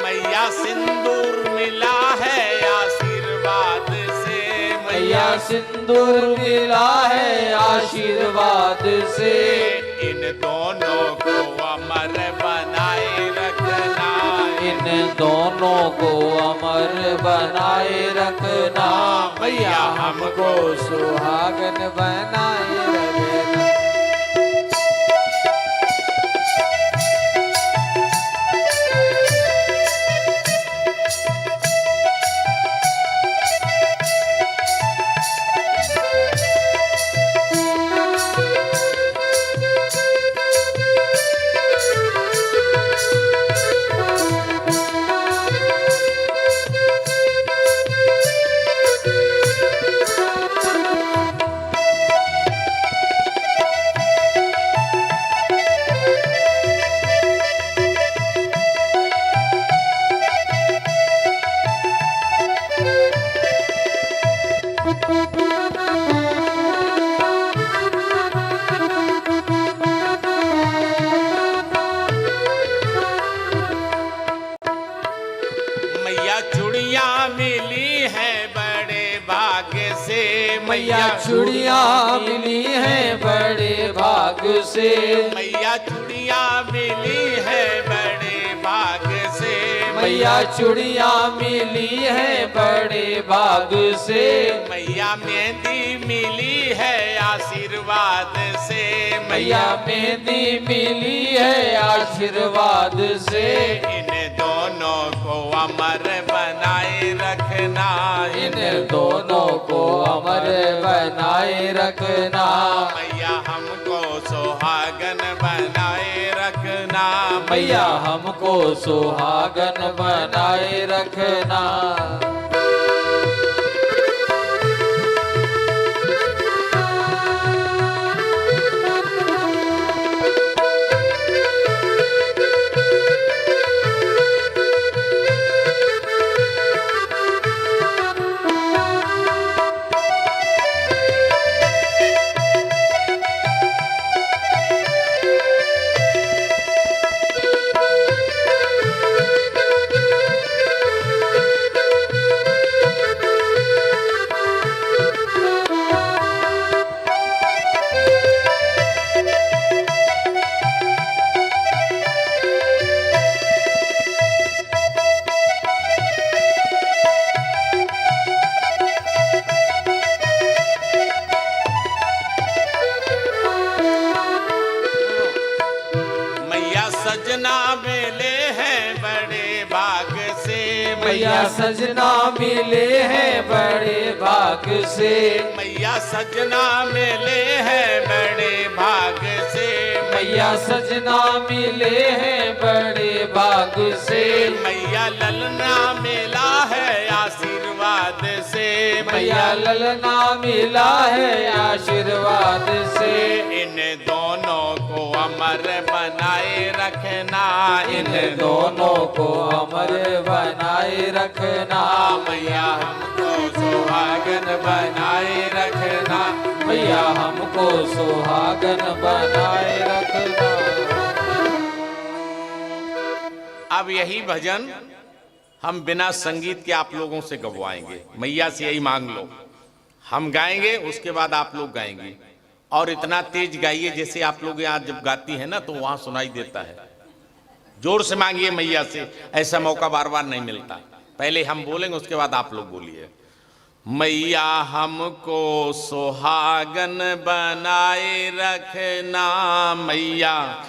मैया सिंदूर मिला है आशीर्वाद मैया सिंदूर मिला है आशीर्वाद से, इन दोनों को अमर बनाए रखना, इन दोनों को अमर बनाए रखना, मैया हमको सुहागन बनाए रखना। मैया चूड़ियाँ मिली हैं बड़े भाग से, मैया चूड़ियाँ मिली है बड़े भाग से, मैया चूड़ियाँ मिली हैं बड़े भाग से, मैया मेहंदी मिली है आशीर्वाद से, मैया मेहंदी मिली है आशीर्वाद से, इन दोनों को अमर बनाए रखना, इन दोनों को अमर बनाए रखना, मैया हमको सुहागन बनाए रखना, मैया हमको सुहागन बनाए रखना। सजना मिले हैं बड़े भाग से, मैया सजना मिले हैं बड़े भाग से, मैया सजना मिले हैं बड़े भाग से, मैया सजना मिले हैं बड़े भाग से, मैया ललना मिला है आशीर्वाद से, मैया ललना मिला है आशीर्वाद से, इन दोनों को अमर बनाए रखना, इन दोनों को अमर बनाए रखना, मैया हमको सुहागन बनाए रखना, मैया हमको सुहागन बनाए रखना। अब यही भजन हम बिना संगीत के आप लोगों से गवाएंगे। मैया से यही मांग लो, हम गाएंगे उसके बाद आप लोग गाएंगे, और इतना तेज गाइए जैसे आप लोग यहाँ जब गाती है ना तो वहां सुनाई देता है। जोर से मांगिए मैया से, ऐसा मौका बार बार नहीं मिलता। पहले हम बोलेंगे उसके बाद आप लोग बोलिए। मैया हमको सुहागन बनाए रखना, मैया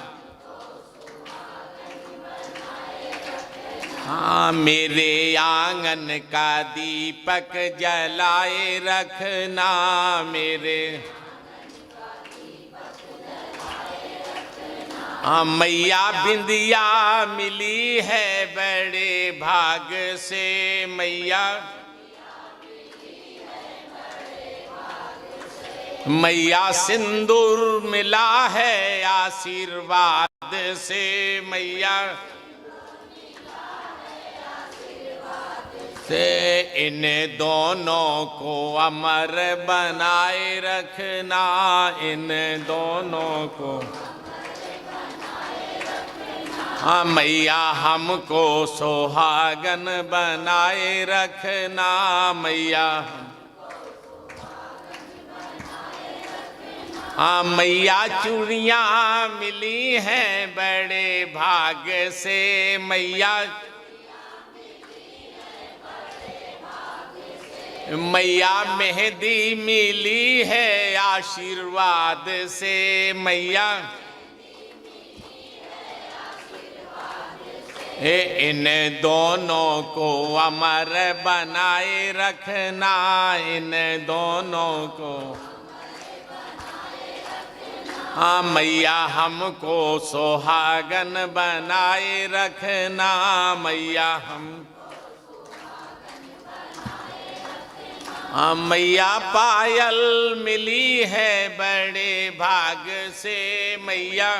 हाँ मेरे आंगन का दीपक जलाए रखना, मेरे हाँ मैया बिंदिया मिली है बड़े भाग से, मैया मैया सिंदूर मिला है आशीर्वाद से, मैया से इन दोनों को अमर बनाए रखना, इन दोनों को हाँ मैया हमको सुहागन बनाए रखना, मैया हाँ मैया चूड़ियाँ मिली हैं बड़े भाग्य से, मैया मैया मेहंदी मिली है आशीर्वाद से, मैया इन दोनों को अमर बनाए रखना, इन दोनों को। हाँ मैया हमको सुहागन बनाए रखना, मैया हम। हाँ मैया पायल मिली है बड़े भाग से, मैया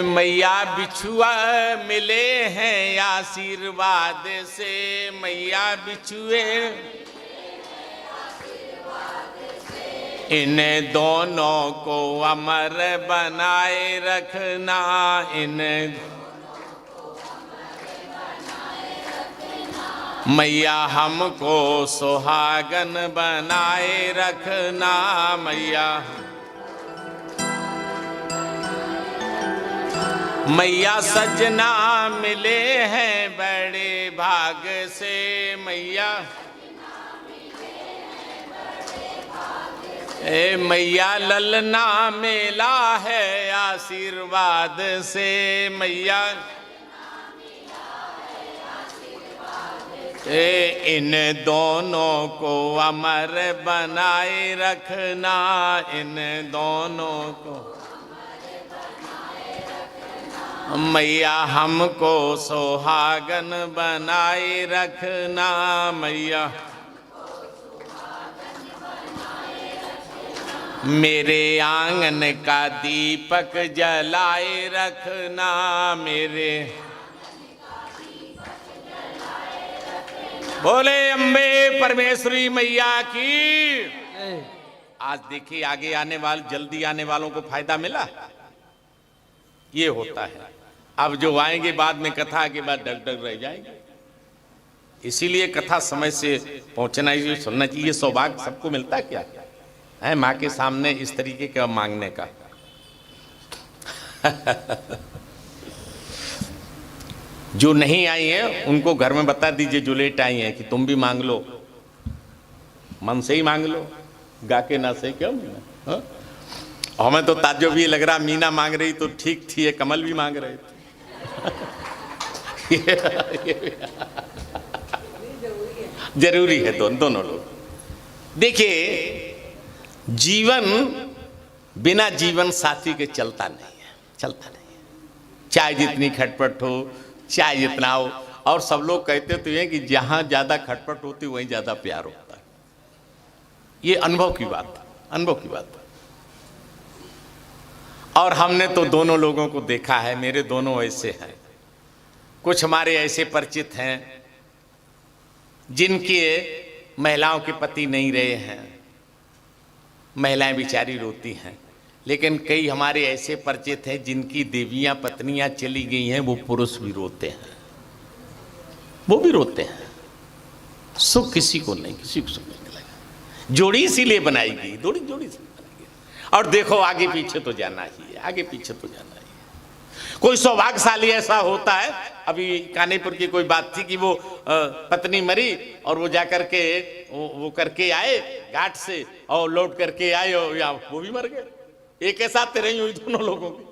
मैया बिछुआ मिले हैं आशीर्वाद से, मैया बिछुए इन दोनों को अमर बनाए रखना, इन मैया हमको सुहागन बनाए रखना, मैया मैया सजना मिले हैं बड़े भाग से, मैया मैया ललना मेला है आशीर्वाद से, मैया इन दोनों को अमर बनाए रखना, इन दोनों को मैया हमको सुहागन बनाए रखना, मैया मेरे आंगन का दीपक जलाए रखना, मेरे बोले अम्बे परमेश्वरी मैया की। आज देखिए आगे आने वाले जल्दी आने वालों को फायदा मिला, ये होता है। अब जो आएंगे बाद में कथा के बाद डग डग रह जाएंगे, इसीलिए कथा समय से पहुंचना चाहिए, सुनना चाहिए। सौभाग्य सबको मिलता है क्या है माँ के सामने इस तरीके का मांगने का। जो नहीं आई है उनको घर में बता दीजिए, जो लेट आई है, कि तुम भी मांग लो, मन से ही मांग लो, गा के ना सही क्यों। हमें तो ताज्जुब भी लग रहा, मीना मांग रही तो ठीक थी, ये कमल भी मांग रहे थे। जरूरी है दोनों लोग। देखिए जीवन बिना जीवन साथी के चलता नहीं है, चलता नहीं है। चाहे जितनी खटपट हो, चाहे जितना हो, और सब लोग कहते तो हैं कि जहां ज्यादा खटपट होती वहीं ज्यादा प्यार होता है। ये अनुभव की बात, अनुभव की बात। और हमने तो दोनों लोगों को देखा है, मेरे दोनों ऐसे हैं। कुछ हमारे ऐसे परिचित हैं जिनके महिलाओं के पति नहीं रहे हैं, महिलाएं बेचारी रोती हैं। लेकिन कई हमारे ऐसे परिचित हैं जिनकी देवियां पत्नियां चली गई हैं, वो पुरुष भी रोते हैं, वो भी रोते हैं। सुख किसी को नहीं, किसी को सुख नहीं मिलेगा। जोड़ी इसीलिए बनाई गई, जोड़ी से बनाई गई। और देखो आगे पीछे तो जाना ही है, आगे पीछे तो जाना ही है। कोई सौभाग्यशाली ऐसा होता है, अभी कानेपुर की कोई बात थी कि वो पत्नी मरी और वो जाकर के वो करके आए घाट से और लौट करके आए और या वो भी मर गए। एक के साथ रही हुई दोनों लोगों की।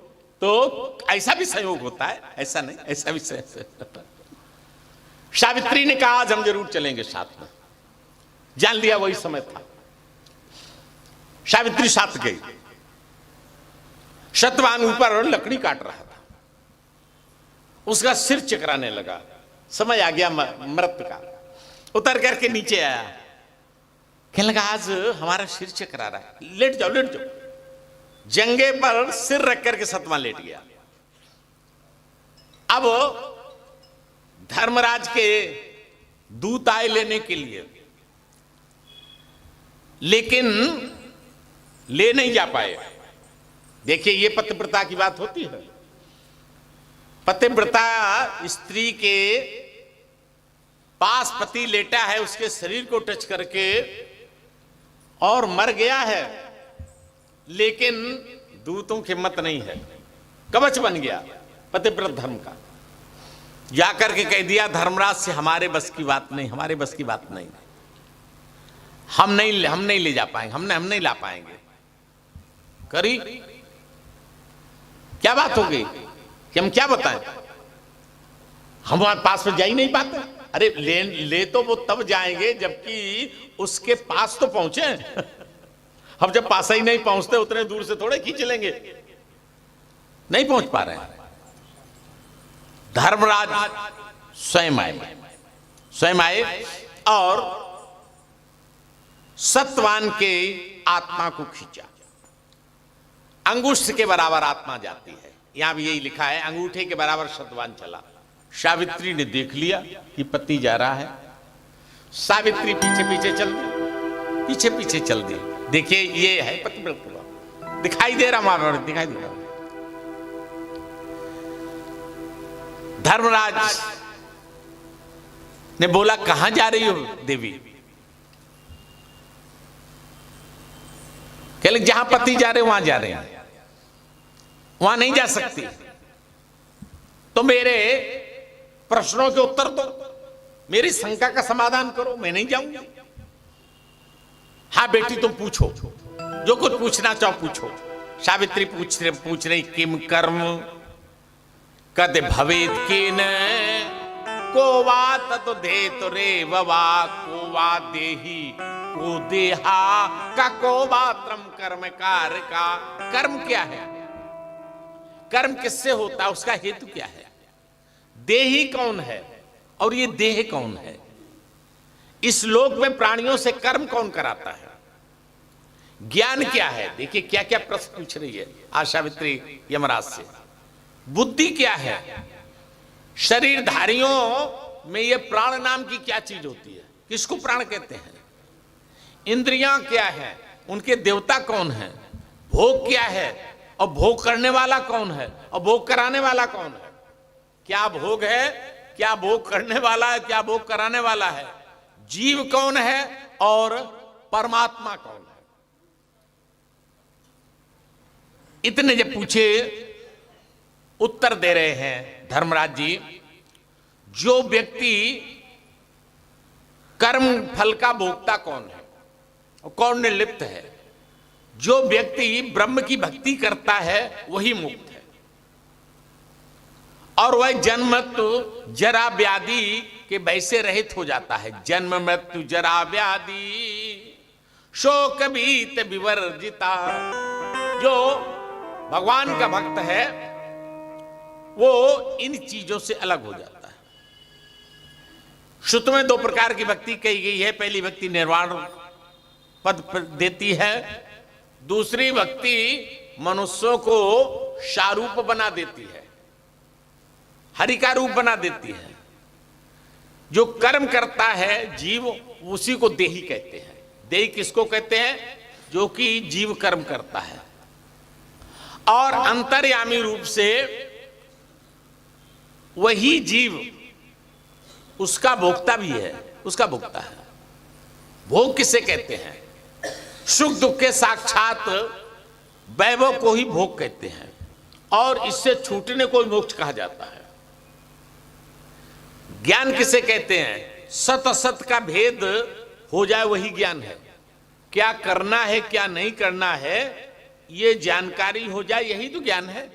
तो ऐसा भी संयोग होता है, ऐसा नहीं, ऐसा भी संयोग। सावित्री ने कहा आज हम जरूर चलेंगे साथ में, जान लिया वही समय था। सावित्री साथ गई। सत्यवान ऊपर लकड़ी काट रहा था, उसका सिर चकराने लगा। समय आ गया मृत का, उतर करके नीचे आया, कहने लगा आज हमारा सिर चकरा रहा है, लेट जाओ लेट जाओ। जंगे पर सिर रख करके सतवान लेट गया। अब धर्मराज के दूत आए लेने के लिए, लेकिन ले नहीं जा पाए। देखिए ये पतिव्रता की बात होती है। पतिव्रता स्त्री के पास पति लेटा है, उसके शरीर को टच करके और मर गया है, लेकिन दूतों की हिम्मत नहीं है, कवच बन गया पतिव्रत धर्म का। जाकर के कह दिया धर्मराज से हमारे बस की बात नहीं, हमारे बस की बात नहीं, हम नहीं ले जा पाएंगे, हम नहीं ला पाएंगे। करी क्या बात हो गई कि हम क्या बताएं, हमारे पास में जा ही नहीं पाते। अरे ले तो वो तब जाएंगे जबकि उसके पास तो पहुंचे। हम जब पास ही नहीं पहुंचते उतने दूर से थोड़े खींच लेंगे, नहीं पहुंच पा रहे हैं। धर्मराज स्वयं आए और सत्यवान के आत्मा को खींचा। अंगुष्ठ के बराबर आत्मा जाती है, यहां भी यही लिखा है, अंगूठे के बराबर सत्यवान चला। सावित्री ने देख लिया कि पति जा रहा है, सावित्री पीछे पीछे चल दी। देखिए ये है पतिव्रत, दिखाई दे रहा महाभारत, दिखाई दे रहा। धर्मराज ने बोला कहां जा रही हो देवी? कह ले जहां पति जा रहे वहां जा रहे हैं, वहां नहीं जा सकती। तो मेरे प्रश्नों के उत्तर दो, मेरी शंका का समाधान करो, मैं नहीं जाऊंगी। हाँ बेटी तुम पूछो, जो कुछ पूछना चाहो पूछो। सावित्री पूछ रही किम कर्म कद भवेद केन को वा ततो दे तो रे ववा को वा देही को देहा का को वा त्रम कर्म कार्य का। कर्म क्या है, कर्म किससे होता है, उसका हेतु क्या है, देही कौन है और ये देह कौन है, इस लोक में प्राणियों से कर्म कौन कराता है, ज्ञान क्या है। देखिए क्या क्या प्रश्न पूछ रही है आज सावित्री यमराज से। बुद्धि क्या है, शरीरधारियों में ये प्राण नाम की क्या चीज होती है, किसको प्राण कहते हैं। इंद्रियां क्या है, उनके देवता कौन है। भोग क्या है और भोग करने वाला कौन है और भोग कराने वाला कौन है। क्या भोग है, क्या भोग करने वाला है, क्या भोग कराने वाला है। जीव कौन है और परमात्मा कौन है। इतने जब पूछे उत्तर दे रहे हैं धर्मराज जी। जो व्यक्ति कर्म फल का भोक्ता कौन है और कौन निर्लिप्त है। जो व्यक्ति ब्रह्म की भक्ति करता है वही मुक्त है, और वह जन्म मृत्यु जरा व्याधि के भय से रहित हो जाता है। जन्म मृत्यु जरा व्याधि शोक भीत विवर्जिता। जो भगवान का भक्त है वो इन चीजों से अलग हो जाता है। श्रुत में दो प्रकार की भक्ति कही गई है। पहली भक्ति निर्वाण पद देती है, दूसरी भक्ति मनुष्यों को शारूप बना देती है, हरि का रूप बना देती है। जो कर्म करता है जीव उसी को देही कहते हैं। देही किसको कहते हैं, जो कि जीव कर्म करता है और अंतर्यामी रूप से वही जीव उसका भोक्ता भी है, उसका भोक्ता है। भोग किसे कहते हैं, सुख दुख के साक्षात वैभव को ही भोग कहते हैं, और इससे छूटने को मोक्ष कहा जाता है। ज्ञान किसे कहते हैं, सत असत का भेद हो जाए वही ज्ञान है। क्या करना है क्या नहीं करना है ये जानकारी हो जाए यही तो ज्ञान है।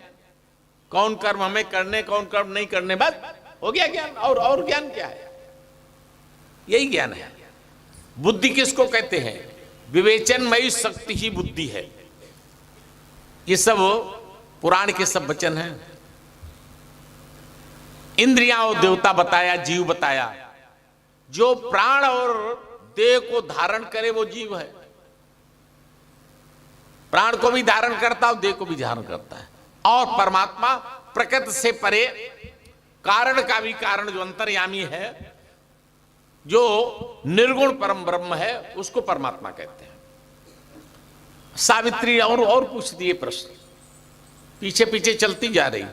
कौन कर्म हमें करने कौन कर्म नहीं करने, बस हो गया ज्ञान। और ज्ञान क्या है, यही ज्ञान है। बुद्धि किसको कहते हैं, विवेचनमयी शक्ति ही बुद्धि है। ये सब पुराण के सब वचन हैं। इंद्रियां और देवता बताया, जीव बताया। जो प्राण और देह को धारण करे वो जीव है। प्राण को भी धारण करता है और देह को भी धारण करता है। और परमात्मा प्रकृति से परे कारण का भी कारण जो अंतर्यामी है, जो निर्गुण परम ब्रह्म है, उसको परमात्मा कहते हैं। सावित्री और पूछती है प्रश्न, पीछे पीछे चलती जा रही।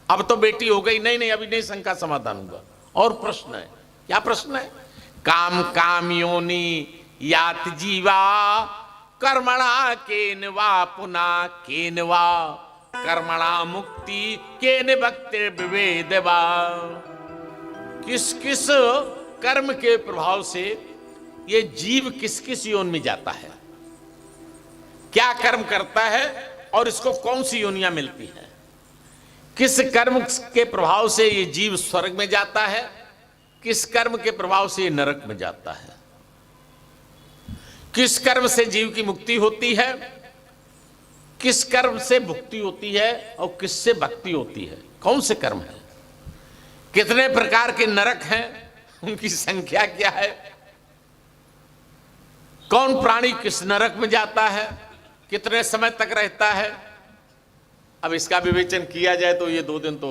अब तो बेटी हो गई, नहीं अभी नहीं शंका समाधान हुआ। और प्रश्न है, क्या प्रश्न है। काम काम योनि यात जीवा कर्मणा केनवा पुनः केनवा कर्मणा मुक्ति केन भक्ति विवेदवा। किस किस कर्म के प्रभाव से ये जीव किस किस योनि में जाता है, क्या कर्म करता है और इसको कौन सी योनियां मिलती है। किस कर्म के प्रभाव से ये जीव स्वर्ग में जाता है, किस कर्म के प्रभाव से ये नरक में जाता है, किस कर्म से जीव की मुक्ति होती है, किस कर्म से भुक्ति होती है और किससे भक्ति होती है, कौन से कर्म है, कितने प्रकार के नरक हैं, उनकी संख्या क्या है, कौन प्राणी किस नरक में जाता है, कितने समय तक रहता है। अब इसका विवेचन किया जाए तो ये 2 दिन तो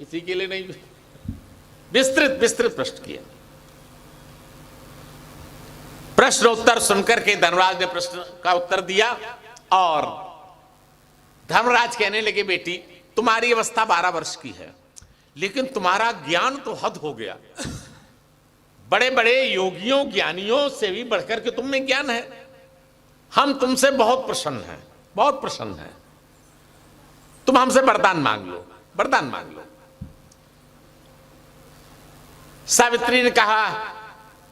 इसी के लिए नहीं, विस्तृत प्रश्न किया। प्रश्न उत्तर सुनकर के धर्मराज ने प्रश्न का उत्तर दिया और धर्मराज कहने लगे, बेटी तुम्हारी अवस्था 12 वर्ष की है, लेकिन तुम्हारा ज्ञान तो हद हो गया। बड़े बड़े योगियों ज्ञानियों से भी बढ़कर के तुम में ज्ञान है। हम तुमसे बहुत प्रसन्न हैं, बहुत प्रसन्न हैं। तुम हमसे वरदान मांग लो, वरदान मांग लो। सावित्री ने कहा,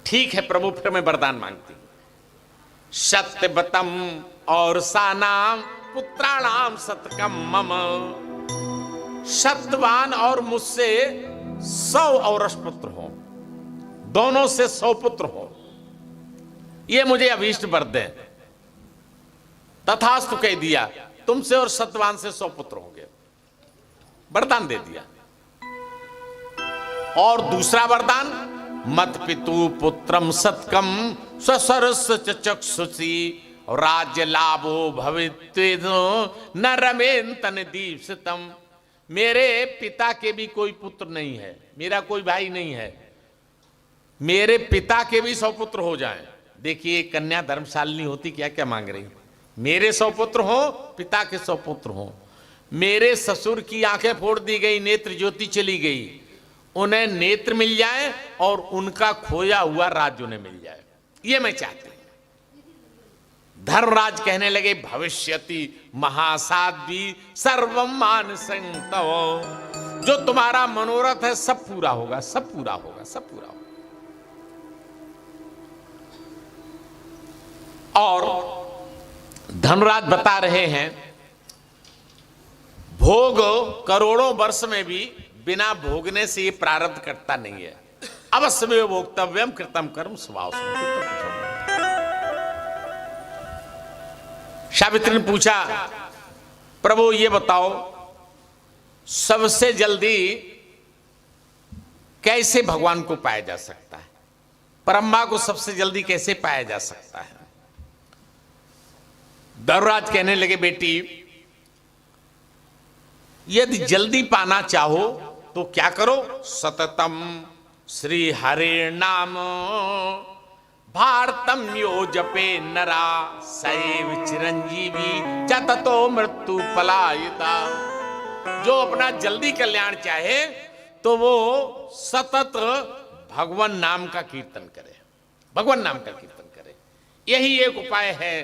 ठीक है प्रभु, फिर मैं वरदान मांगती हूं। सत्यवतम और सानाम पुत्राणाम सतकम मम। सत्यवान और मुझसे 100 औरस पुत्र हो, दोनों से 100 पुत्र हो, ये मुझे अभीष्ट वर दें। तथास्तु कह दिया, तुमसे और सत्यवान से 100 पुत्र होंगे, वरदान दे दिया। और दूसरा वरदान, मत पितु पुत्रम सतकम स्वसरस चक्षुषी राज्य लाभो भवित्वेदो न रमेन तन दीप्सितम। मेरे पिता के भी कोई पुत्र नहीं है, मेरा कोई भाई नहीं है, मेरे पिता के भी 100 पुत्र हो जाएं। देखिए कन्या धर्मशालिनी होती क्या क्या मांग रही, मेरे 100 पुत्र हो, पिता के 100 पुत्र हो, मेरे ससुर की आंखें फोड़ दी गई, नेत्र ज्योति चली गई, उन्हें नेत्र मिल जाए और उनका खोया हुआ राज्य उन्हें मिल जाए, ये मैं चाहती हूं। धर्मराज कहने लगे, भविष्यति महासाध्वी सर्वम मानसंतव। जो तुम्हारा मनोरथ है सब पूरा होगा, सब पूरा होगा, सब पूरा होगा। और धर्मराज बता रहे हैं, भोग करोड़ों वर्ष में भी बिना भोगने से ये प्रारब्ध कटता नहीं है। अवश्य में भोक्तव्यम कृतम कर्म स्वभाव। सावित्री ने पूछा, प्रभु ये बताओ सबसे जल्दी कैसे भगवान को पाया जा सकता है, परम्मा को सबसे जल्दी कैसे पाया जा सकता है। धर्मराज कहने लगे, बेटी यदि जल्दी पाना चाहो तो क्या करो, सततम श्री हरे नाम भारतम यो जपे नरा सैव चिरंजीवी चततो मृत्यु पलायिता। जो अपना जल्दी कल्याण चाहे तो वो सतत भगवान नाम का कीर्तन करे, भगवान नाम का कीर्तन करे। यही एक उपाय है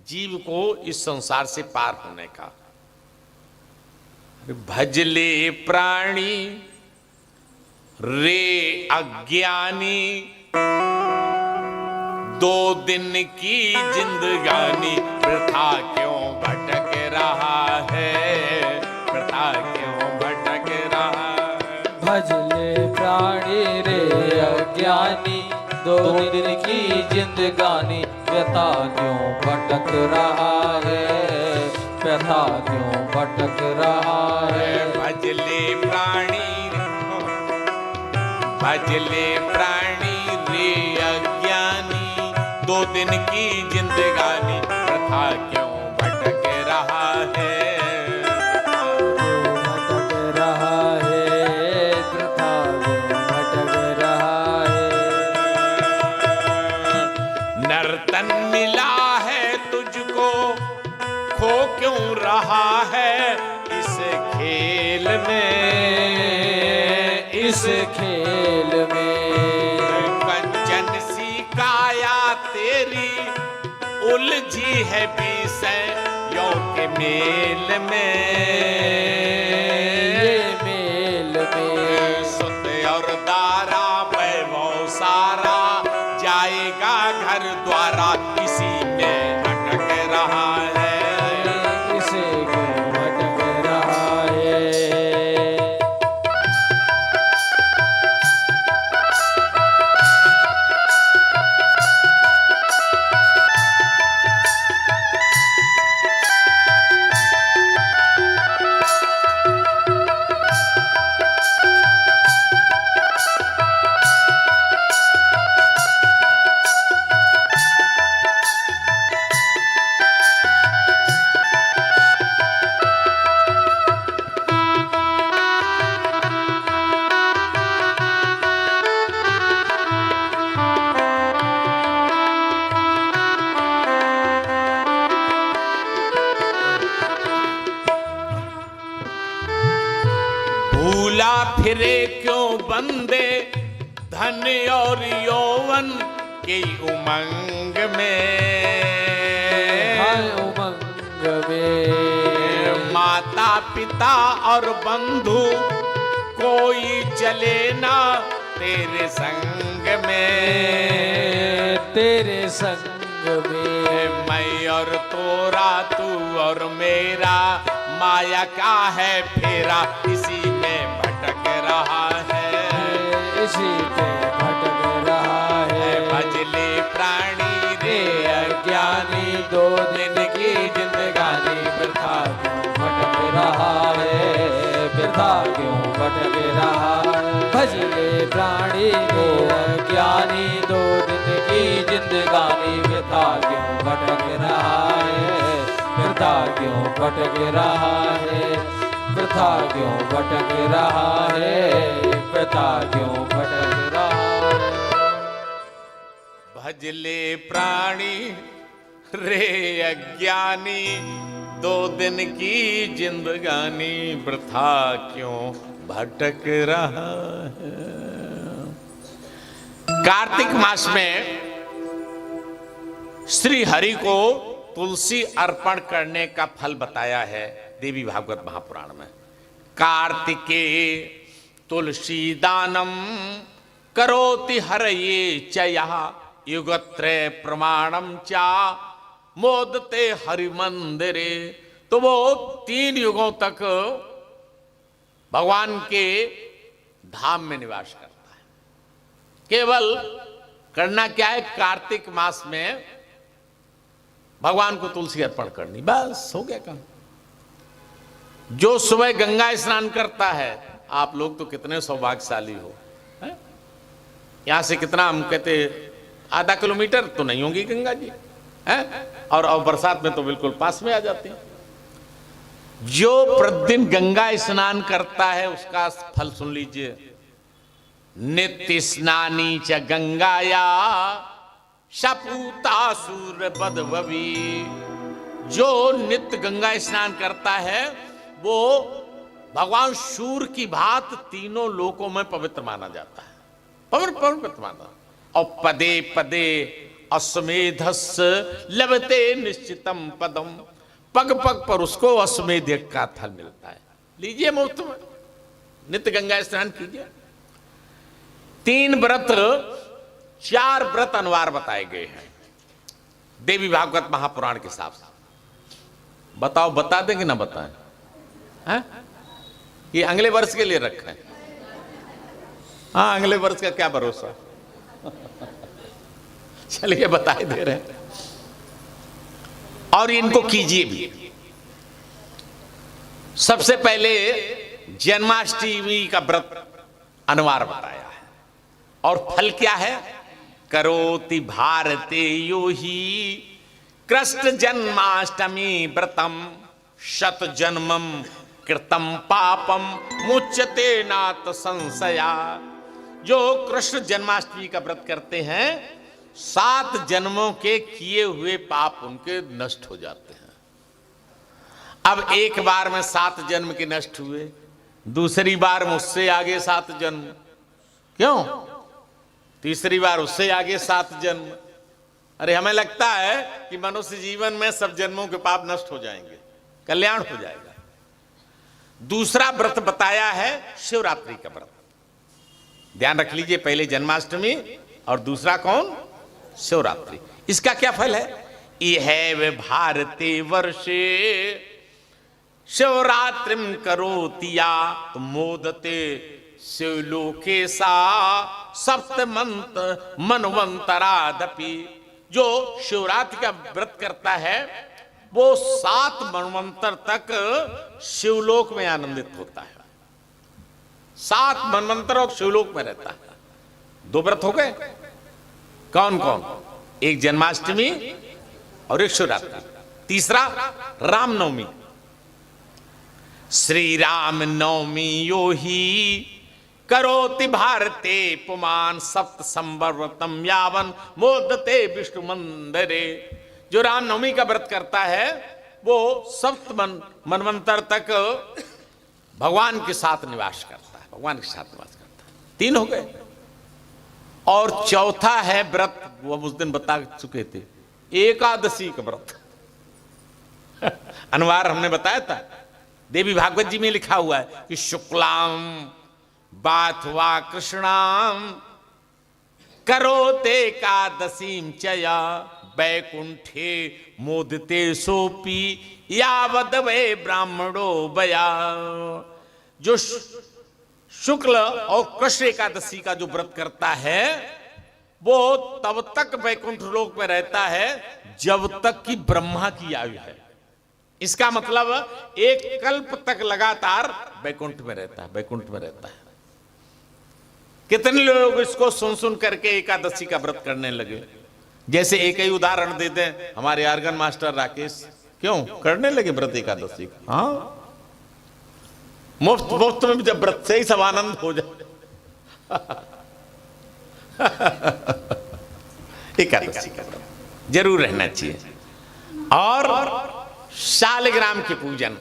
जीव को इस संसार से पार होने का। भजले प्राणी रे अज्ञानी 2 दिन की जिंदगानी वृथा क्यों भटक रहा है, वृथा क्यों भटक रहा है। भजले प्राणी रे अज्ञानी 2 दिन की जिंदगानी व्यथा क्यों भटक रहा है, व्यथा क्यों भटक रहा है। भजले प्राणी रे अज्ञानी 2 दिन की जिंदगानी प्रथा क्यों भटक रहा है, भटक रहा है, प्रथा क्यों भटक रहा है। नर्तन मिला है तुझको खो क्यों रहा है इस खेल में, इस खेल में। कंचन सी काया तेरी उलझी है विषयों के मेल में, ये मेल में सुत और दारा वैभव सारा जाएगा घर द्वारा, इसी में अटक रहा है। इसे क्यों भटक रहा है। भूला फिरे क्यों बंदे धन और यौवन के उमंग में, हाय उमंग में माता पिता और बंधु कोई चले ना तेरे संग में, तेरे संग में मैं और तोरा तू और मेरा माया का है फेरा, इसी में भटक रहा है। इसी पे भटक रहा है। भजले प्राणी रे अज्ञानी दो दिन की जिंदगानी वृथा क्यों भटक रहा है। वृथा क्यों भटक रहा है। भजले प्राणी रे अज्ञानी दो दिन की जिंदगानी वृथा क्यों भटक रहा है। वृथा क्यों भटक रहा है। वृथा क्यों भटक रहा है। वृथा क्यों भटक रहा है। भजले प्राणी रे अज्ञानी दो दिन की जिंदगानी वृथा क्यों भटक रहा है। कार्तिक मास में श्री हरि को तुलसी अर्पण करने का फल बताया है देवी भागवत महापुराण में। कार्तिके तुलसी दानम करोति हरये चया युगत्रय प्रमाणम चा मोदते हरि मंदिरे। तो वो 3 युगों तक भगवान के धाम में निवास करता है। केवल करना क्या है, कार्तिक मास में भगवान को तुलसी अर्पण करनी, बस हो गया काम। जो सुबह गंगा स्नान करता है, आप लोग तो कितने सौभाग्यशाली हो, हैं? यहां से कितना हम कहते आधा किलोमीटर तो नहीं होंगी गंगा जी, हैं? और बरसात में तो बिल्कुल पास में आ जाती हैं। जो प्रतिदिन गंगा स्नान करता है उसका फल सुन लीजिए। नित्य स्नानी च गंगाया शपूता सूर्य बदभवी। जो नित्य गंगा स्नान करता है वो भगवान सूर्य की भांत तीनों लोकों में पवित्र माना जाता है, पवित्र माना। और पदे पदे अश्वमेधस् लभते निश्चितम पदम। पग पग पर उसको अश्वमेध का फल मिलता है। लीजिए मुफ्त में, नित्य गंगा स्नान कीजिए। 3 व्रत 4 व्रत अनिवार्य बताए गए हैं देवी भागवत महापुराण के हिसाब से। बताओ, बता दें कि ना बताएं? हैं? ये अगले वर्ष के लिए रखा है। हाँ, अगले वर्ष का क्या भरोसा। चलिए बताए दे रहे हैं, और इनको कीजिए भी। सबसे पहले जन्माष्टमी का व्रत अनिवार्य बताया है, और फल क्या है? करोति भारते यो ही कृष्ण जन्माष्टमी व्रतम शत जन्मम कृतम पापम मुच्यते नात संशया। जो कृष्ण जन्माष्टमी का व्रत करते हैं 7 जन्मों के किए हुए पाप उनके नष्ट हो जाते हैं। अब एक बार में 7 जन्म के नष्ट हुए, दूसरी बार में उससे आगे 7 जन्म, क्यों? तीसरी बार उससे आगे 7 जन्म। अरे हमें लगता है कि मनुष्य जीवन में सब जन्मों के पाप नष्ट हो जाएंगे, कल्याण हो जाएगा। दूसरा व्रत बताया है शिवरात्रि का व्रत। ध्यान रख लीजिए, पहले जन्माष्टमी और दूसरा कौन? शिवरात्रि। इसका क्या फल है? इह भारते वर्षे शिवरात्रिम करोतिया मोदते शिवलोके सा सप्तमंत मनवंतरादपि। जो शिवरात्रि का व्रत करता है वो 7 मनवंतर तक शिवलोक में आनंदित होता है। 7 मनवंतर और शिवलोक में रहता है। 2 व्रत हो गए। कौन कौन? एक जन्माष्टमी और एक शिवरात्रि। तीसरा रामनवमी। श्री राम नवमी यो ही करोति भारते पुमान सप्त संवर्तम यावन मोदते विष्णु मंदिरे। जो रामनवमी का व्रत करता है वो सप्त मनवंतर तक भगवान के साथ निवास करता है, भगवान के साथ निवास करता है। 3 हो गए। और चौथा है व्रत, वो हम उस दिन बता चुके थे, एकादशी का व्रत। अनुवार हमने बताया था, देवी भागवत जी में लिखा हुआ है कि शुक्लाम बाथवा कृष्णाम करोते एकादशीम चया बैकुंठे मोदते सोपी यावद वे ब्राह्मणो बया। जो शुक्ल और कृष्ण एकादशी का जो व्रत करता है वो तब तक बैकुंठ लोक में रहता है जब तक कि ब्रह्मा की आयु है। इसका मतलब 1 कल्प तक लगातार बैकुंठ में रहता है, बैकुंठ में रहता है। कितने लोग इसको सुन सुन करके एकादशी का व्रत करने लगे। जैसे एक ही उदाहरण दे दें, हमारे आर्गन मास्टर राकेश क्यों करने लगे व्रत एकादशी का। हाँ, मुफ्त मुफ्त में जब व्रत से ही सब आनंद हो जाए। एकादशी का व्रत जरूर रहना चाहिए। और शालिग्राम के पूजन,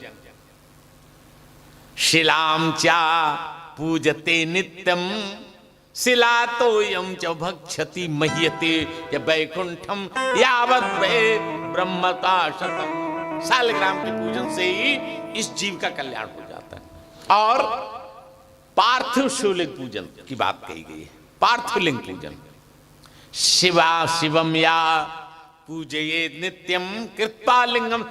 शिलाम चा पूजते नित्यम शिला तो यम च भक्षति मह्यते या बैकुंठम यावत वे ब्रह्मता शतम। शालिग्राम के पूजन से ही इस जीव का कल्याण हो जाता है। और पार्थिव शिवलिंग पूजन की बात कही गई है। पार्थिव लिंग पूजन, शिवा शिवम या पूजये नित्यम कृपालिंगम।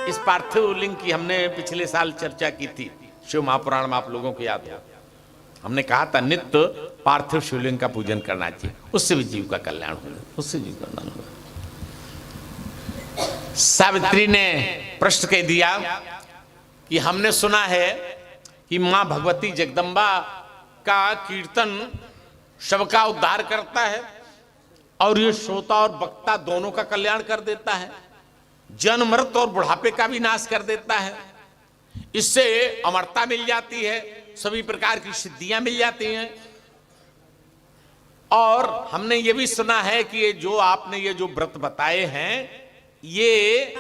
इस पार्थिव लिंग की हमने पिछले साल चर्चा की थी, शिव महापुराण में, आप लोगों को याद है। हमने कहा था नित्य पार्थिव शिवलिंग का पूजन करना चाहिए, उससे भी जीव का कल्याण होगा, उससे जीव का कल्याण होगा। सावित्री ने प्रश्न कह दिया कि हमने सुना है कि मां भगवती जगदम्बा का कीर्तन सबका उद्धार करता है और ये श्रोता और वक्ता दोनों का कल्याण कर देता है, जन्म मृत्यु और बुढ़ापे का भी नाश कर देता है। इससे अमरता मिल जाती है, सभी प्रकार की सिद्धियां मिल जाती हैं। और हमने ये भी सुना है कि ये जो आपने ये जो व्रत बताए हैं ये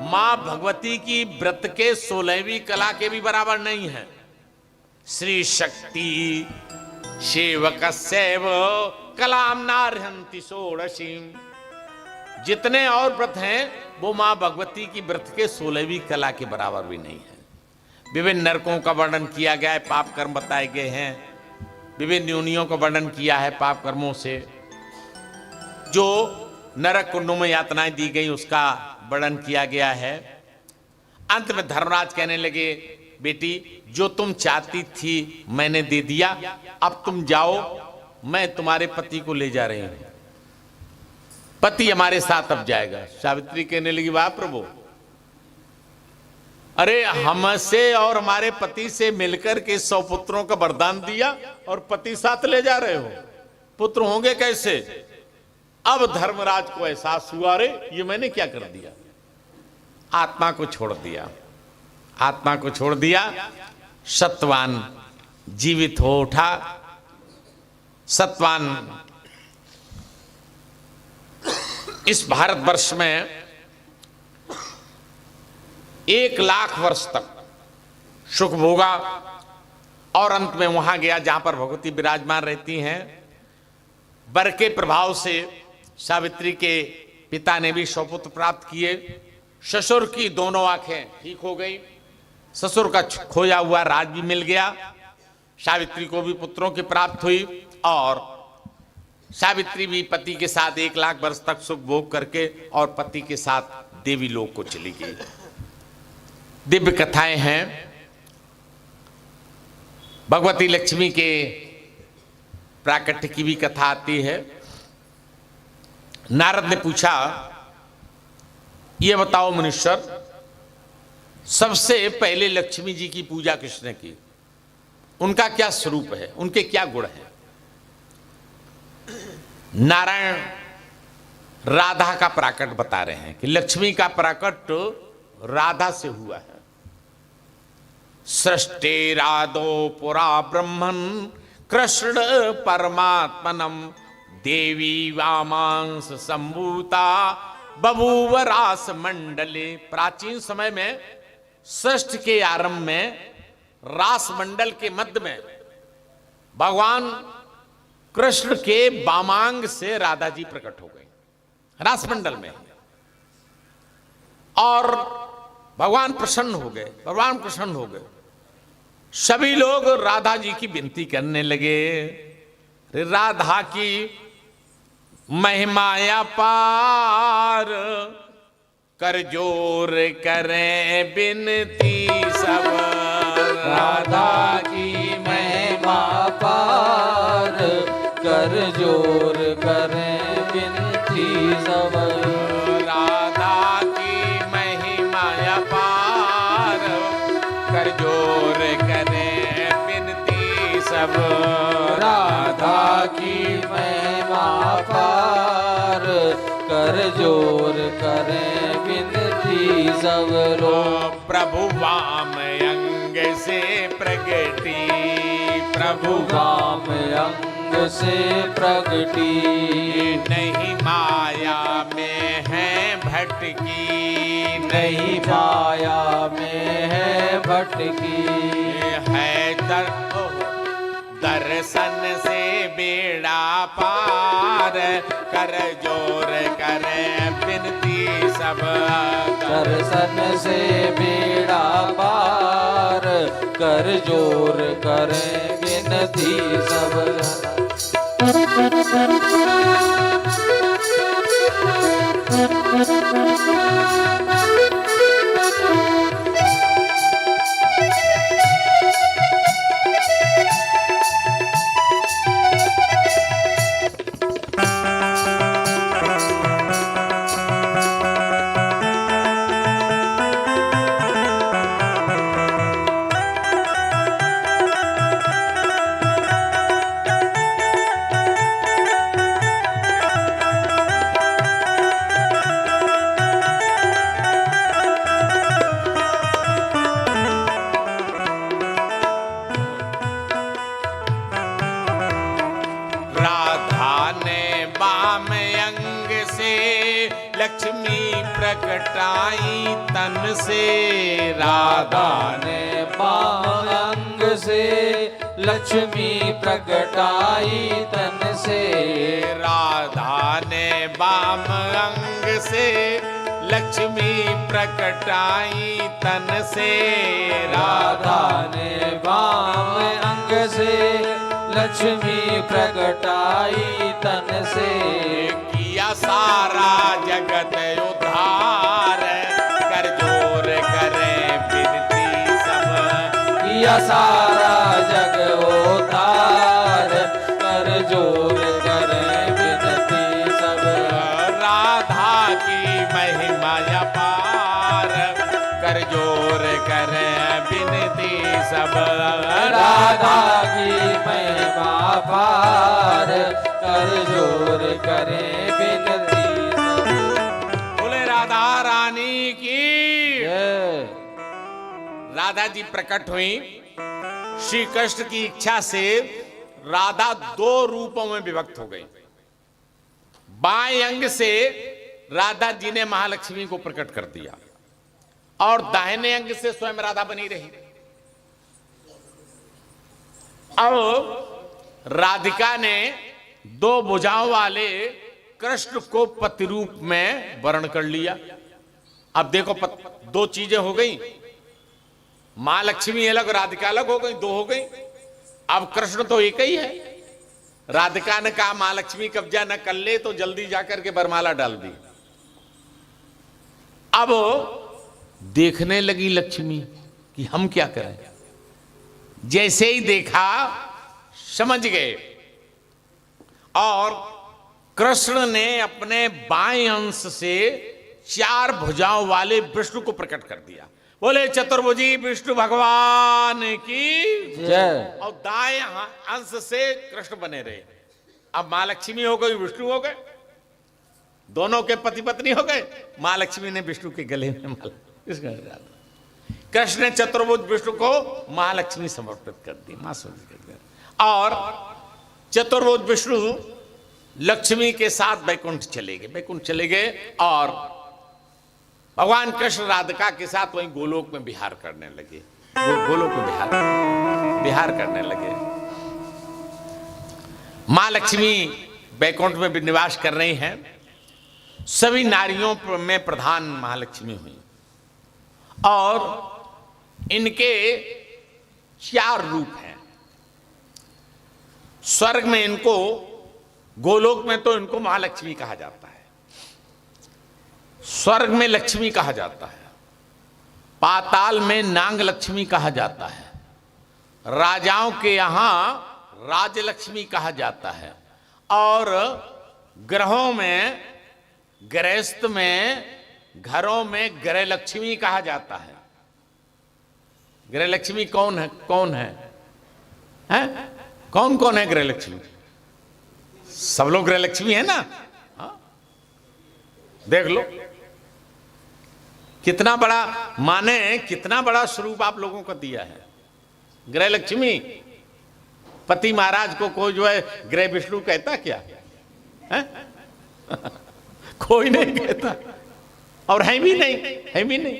मां भगवती की व्रत के 16वीं कला के भी बराबर नहीं है। श्री शक्ति सेवक सैव कलाम नारहंति षोडशीम। जितने और व्रत हैं वो मां भगवती की व्रत के 16वीं कला के बराबर भी नहीं है। विभिन्न नरकों का वर्णन किया गया है, पाप कर्म बताए गए हैं, विभिन्न योनियों का वर्णन किया है पाप कर्मों से, जो नरक कुंडों में यातनाएं दी गई उसका वर्णन किया गया है। अंत में धर्मराज कहने लगे, बेटी जो तुम चाहती थी मैंने दे दिया, अब तुम जाओ, मैं तुम्हारे पति को ले जा रही हूं, पति हमारे साथ अब जाएगा। सावित्री कहने लगी, वाह प्रभु, अरे हमसे और हमारे पति से मिलकर के 100 पुत्रों का वरदान दिया और पति साथ ले जा रहे हो, पुत्र होंगे कैसे? अब धर्मराज को एहसास हुआ, अरे ये मैंने क्या कर दिया। आत्मा को छोड़ दिया, आत्मा को छोड़ दिया, सत्वान जीवित हो उठा। सत्वान इस भारतवर्ष में 1 लाख वर्ष तक सुख भोगा और अंत में वहां गया जहां पर भगवती विराजमान रहती हैं। वर के प्रभाव से सावित्री के पिता ने भी सौपुत्र प्राप्त किए। ससुर की दोनों आंखें ठीक हो गई, ससुर का खोया हुआ राज भी मिल गया, सावित्री को भी पुत्रों की प्राप्त हुई और सावित्री भी पति के साथ 1 लाख वर्ष तक सुख भोग करके और पति के साथ देवी लोक को चली गई। दिव्य कथाएं हैं। भगवती लक्ष्मी के प्राकट्य की भी कथा आती है। नारद ने पूछा, ये बताओ मनुष्य, सबसे पहले लक्ष्मी जी की पूजा किसने की? उनका क्या स्वरूप है, उनके क्या गुण हैं? नारायण राधा का प्राकट बता रहे हैं कि लक्ष्मी का प्राकट राधा से हुआ है। सृष्टि राधो पुरा ब्रह्मन कृष्ण परमात्मनम देवी वामांस संभूता बभूव रास मंडले। प्राचीन समय में सृष्टि के आरंभ में रास मंडल के मध्य में भगवान कृष्ण के वामांग से राधा जी प्रकट हो गई रास मंडल में, और भगवान प्रसन्न हो गए। भगवान प्रसन्न हो गए, सभी लोग राधा जी की विनती करने लगे। राधा की महिमा अपार, कर जोर करें बिनती सब। राधा की महिमा पार, कर जोर करें बिनती सब। राधा की महिमा अपार, कर जोर करें बिनती सब। राधा की महिमा पार, कर जोर करें बिनती सब लोग। प्रभु वाम अंग से प्रगटी, प्रभु वाम अंग से प्रगटी, नहीं माया में है भटकी, नहीं माया में है भटकी। है दर्शन से बेड़ा पार, कर जोर करे बिनती सब। दर्शन से बेड़ा पार, कर जोर करें बिनती सब। लक्ष्मी प्रकटाई तन से। राधा ने बाम अंग से लक्ष्मी प्रकटाई तन से। राधा ने बाम अंग से लक्ष्मी प्रकटाई तन से। राधा ने बाम अंग से लक्ष्मी प्रकटाई तन से। किया सारा जगत उद्धार, कर जोर करें बिनती सब। किया सारा जग उद्धार, कर जोर करें बिनती सब। राधा की महिमा अपार, कर जोर करें बिनती सब। राधा की महिमा पार, कर जोर करें बिनती सब। बोले राधा रानी की। राधा जी प्रकट हुई। श्री कृष्ण की इच्छा से राधा 2 रूपों में विभक्त हो गई। बाएं अंग से राधा जी ने महालक्ष्मी को प्रकट कर दिया और दाहिने अंग से स्वयं राधा बनी रही। अब राधिका ने 2 भुजाओं वाले कृष्ण को पति रूप में वर्ण कर लिया। अब देखो दो चीजें हो गई, मां लक्ष्मी अलग राधिका अलग हो गई, दो हो गई। अब कृष्ण तो एक ही है। राधिका ने कहा मां लक्ष्मी कब्जा न कर ले तो जल्दी जाकर के वरमाला डाल दी। अब देखने लगी लक्ष्मी कि हम क्या करें। जैसे ही देखा समझ गए और कृष्ण ने अपने बाएं अंश से 4 भुजाओं वाले विष्णु को प्रकट कर दिया। बोले चतुर्भुजी विष्णु भगवान की जय। और दाएं अंश से कृष्ण बने रहे। अब मां लक्ष्मी हो गई, विष्णु हो गए, दोनों के पति पत्नी हो गए। मां लक्ष्मी ने विष्णु के गले में माला, कृष्ण ने चतुर्भुज विष्णु को महालक्ष्मी समर्पित कर दी, मां समर्पित कर दी। और चतुर्भुज विष्णु लक्ष्मी के साथ बैकुंठ चले गए। बैकुंठ चले गए और भगवान कृष्ण राधिका के साथ वहीं गोलोक में विहार करने लगे। गोलोक में विहार करने लगे। मां लक्ष्मी बैकुंठ में निवास कर रही हैं। सभी नारियों में प्रधान महालक्ष्मी हुई और इनके 4 रूप हैं। स्वर्ग में इनको, गोलोक में तो इनको महालक्ष्मी कहा जाता है, स्वर्ग में लक्ष्मी कहा जाता है, पाताल में नांग लक्ष्मी कहा जाता है, राजाओं के यहां राजलक्ष्मी कहा जाता है और ग्रहों में, गृहस्थ में, घरों में ग्रह लक्ष्मी कहा जाता है। ग्रह लक्ष्मी कौन है? कौन है? हैं? कौन कौन है ग्रह लक्ष्मी? सब लोग ग्रह लक्ष्मी है ना? हाँ? देख लो कितना बड़ा, माने कितना बड़ा स्वरूप आप लोगों को दिया है ग्रह लक्ष्मी। पति महाराज को कोई जो है ग्रह विष्णु कहता क्या है? कोई नहीं कहता और है भी नहीं, है भी नहीं।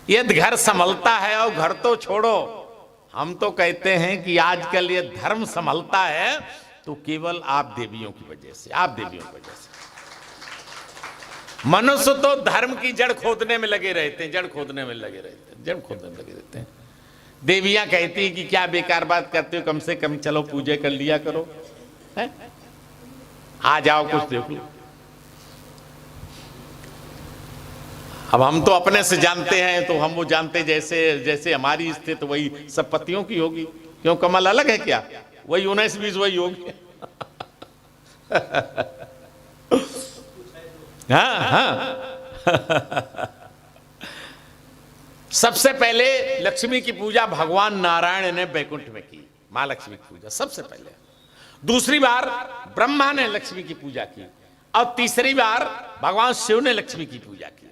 यदि घर संभलता है, और घर तो छोड़ो, हम तो कहते हैं कि आजकल ये धर्म संभलता है तो केवल आप देवियों की वजह से, आप देवियों की वजह से। मनुष्य तो धर्म की जड़ खोदने में लगे रहते हैं, जड़ खोदने में लगे रहते हैं, जड़ खोदने में लगे रहते हैं। देवियां कहती हैं कि क्या बेकार बात करते हो, कम से कम चलो पूजा कर लिया करो, है? आ जाओ कुछ देख लो। अब हम तो अपने से जानते हैं, तो हम वो जानते जैसे जैसे हमारी स्थिति वही सब पतियों की होगी। क्यों, कमल अलग है क्या? वही 19-20 वही होगी। हाँ हाँ। सबसे पहले लक्ष्मी की पूजा भगवान नारायण ने बैकुंठ में की, मां लक्ष्मी की पूजा सबसे पहले। दूसरी बार ब्रह्मा ने लक्ष्मी की पूजा की और तीसरी बार भगवान शिव ने लक्ष्मी की पूजा की।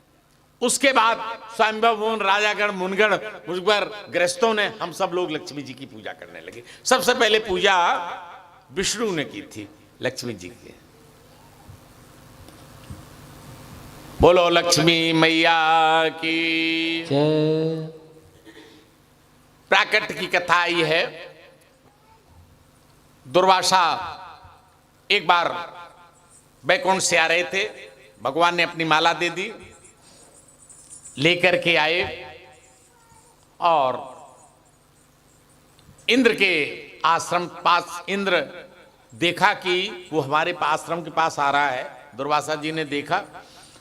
उसके बाद स्वयंभव मोहन, राजागण, मुनगण, मुजबर, गृहस्थों ने, हम सब लोग लक्ष्मी जी की पूजा करने लगे। सबसे पहले पूजा विष्णु ने की थी लक्ष्मी जी की। बोलो लक्ष्मी मैया की जय। प्राकट की कथा आई है। दुर्वासा एक बार बैकुंठ से आ रहे थे, भगवान ने अपनी माला दे दी, लेकर के आए और इंद्र के आश्रम पास, इंद्र देखा कि वो हमारे आश्रम के पास आ रहा है। दुर्वासा जी ने देखा,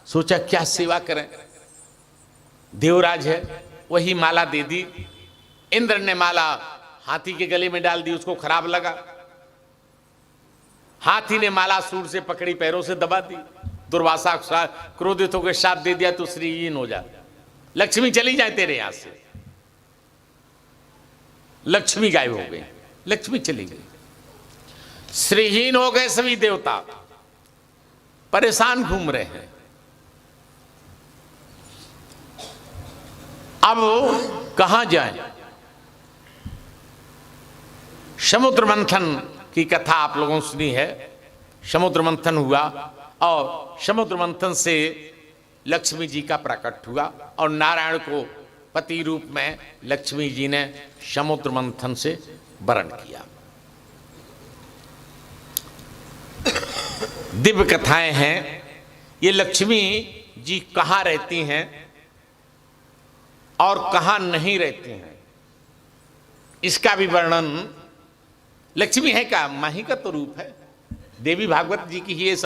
सोचा क्या सेवा करें, देवराज है, वही माला दे दी। इंद्र ने माला हाथी के गले में डाल दी, उसको खराब लगा। हाथी ने माला सूर से पकड़ी, पैरों से दबा दी। दुर्वासा क्रोधित होकर शाप दे दिया, तो श्रीहीन हो जा, लक्ष्मी चली जाए तेरे यहां से। लक्ष्मी गायब हो गई, लक्ष्मी चली गई, श्रीहीन हो गए सभी देवता, परेशान घूम रहे हैं। अब कहां जाएं? समुद्र मंथन की कथा आप लोगों ने सुनी है। समुद्र मंथन हुआ और समुद्र मंथन से लक्ष्मी जी का प्रकट हुआ और नारायण को पति रूप में लक्ष्मी जी ने समुद्र मंथन से वरण किया। दिव्य कथाएं हैं। ये लक्ष्मी जी कहाँ रहती हैं और कहाँ नहीं रहती हैं, इसका भी वर्णन। लक्ष्मी है क्या? माही का तो रूप है। देवी भागवत जी की ये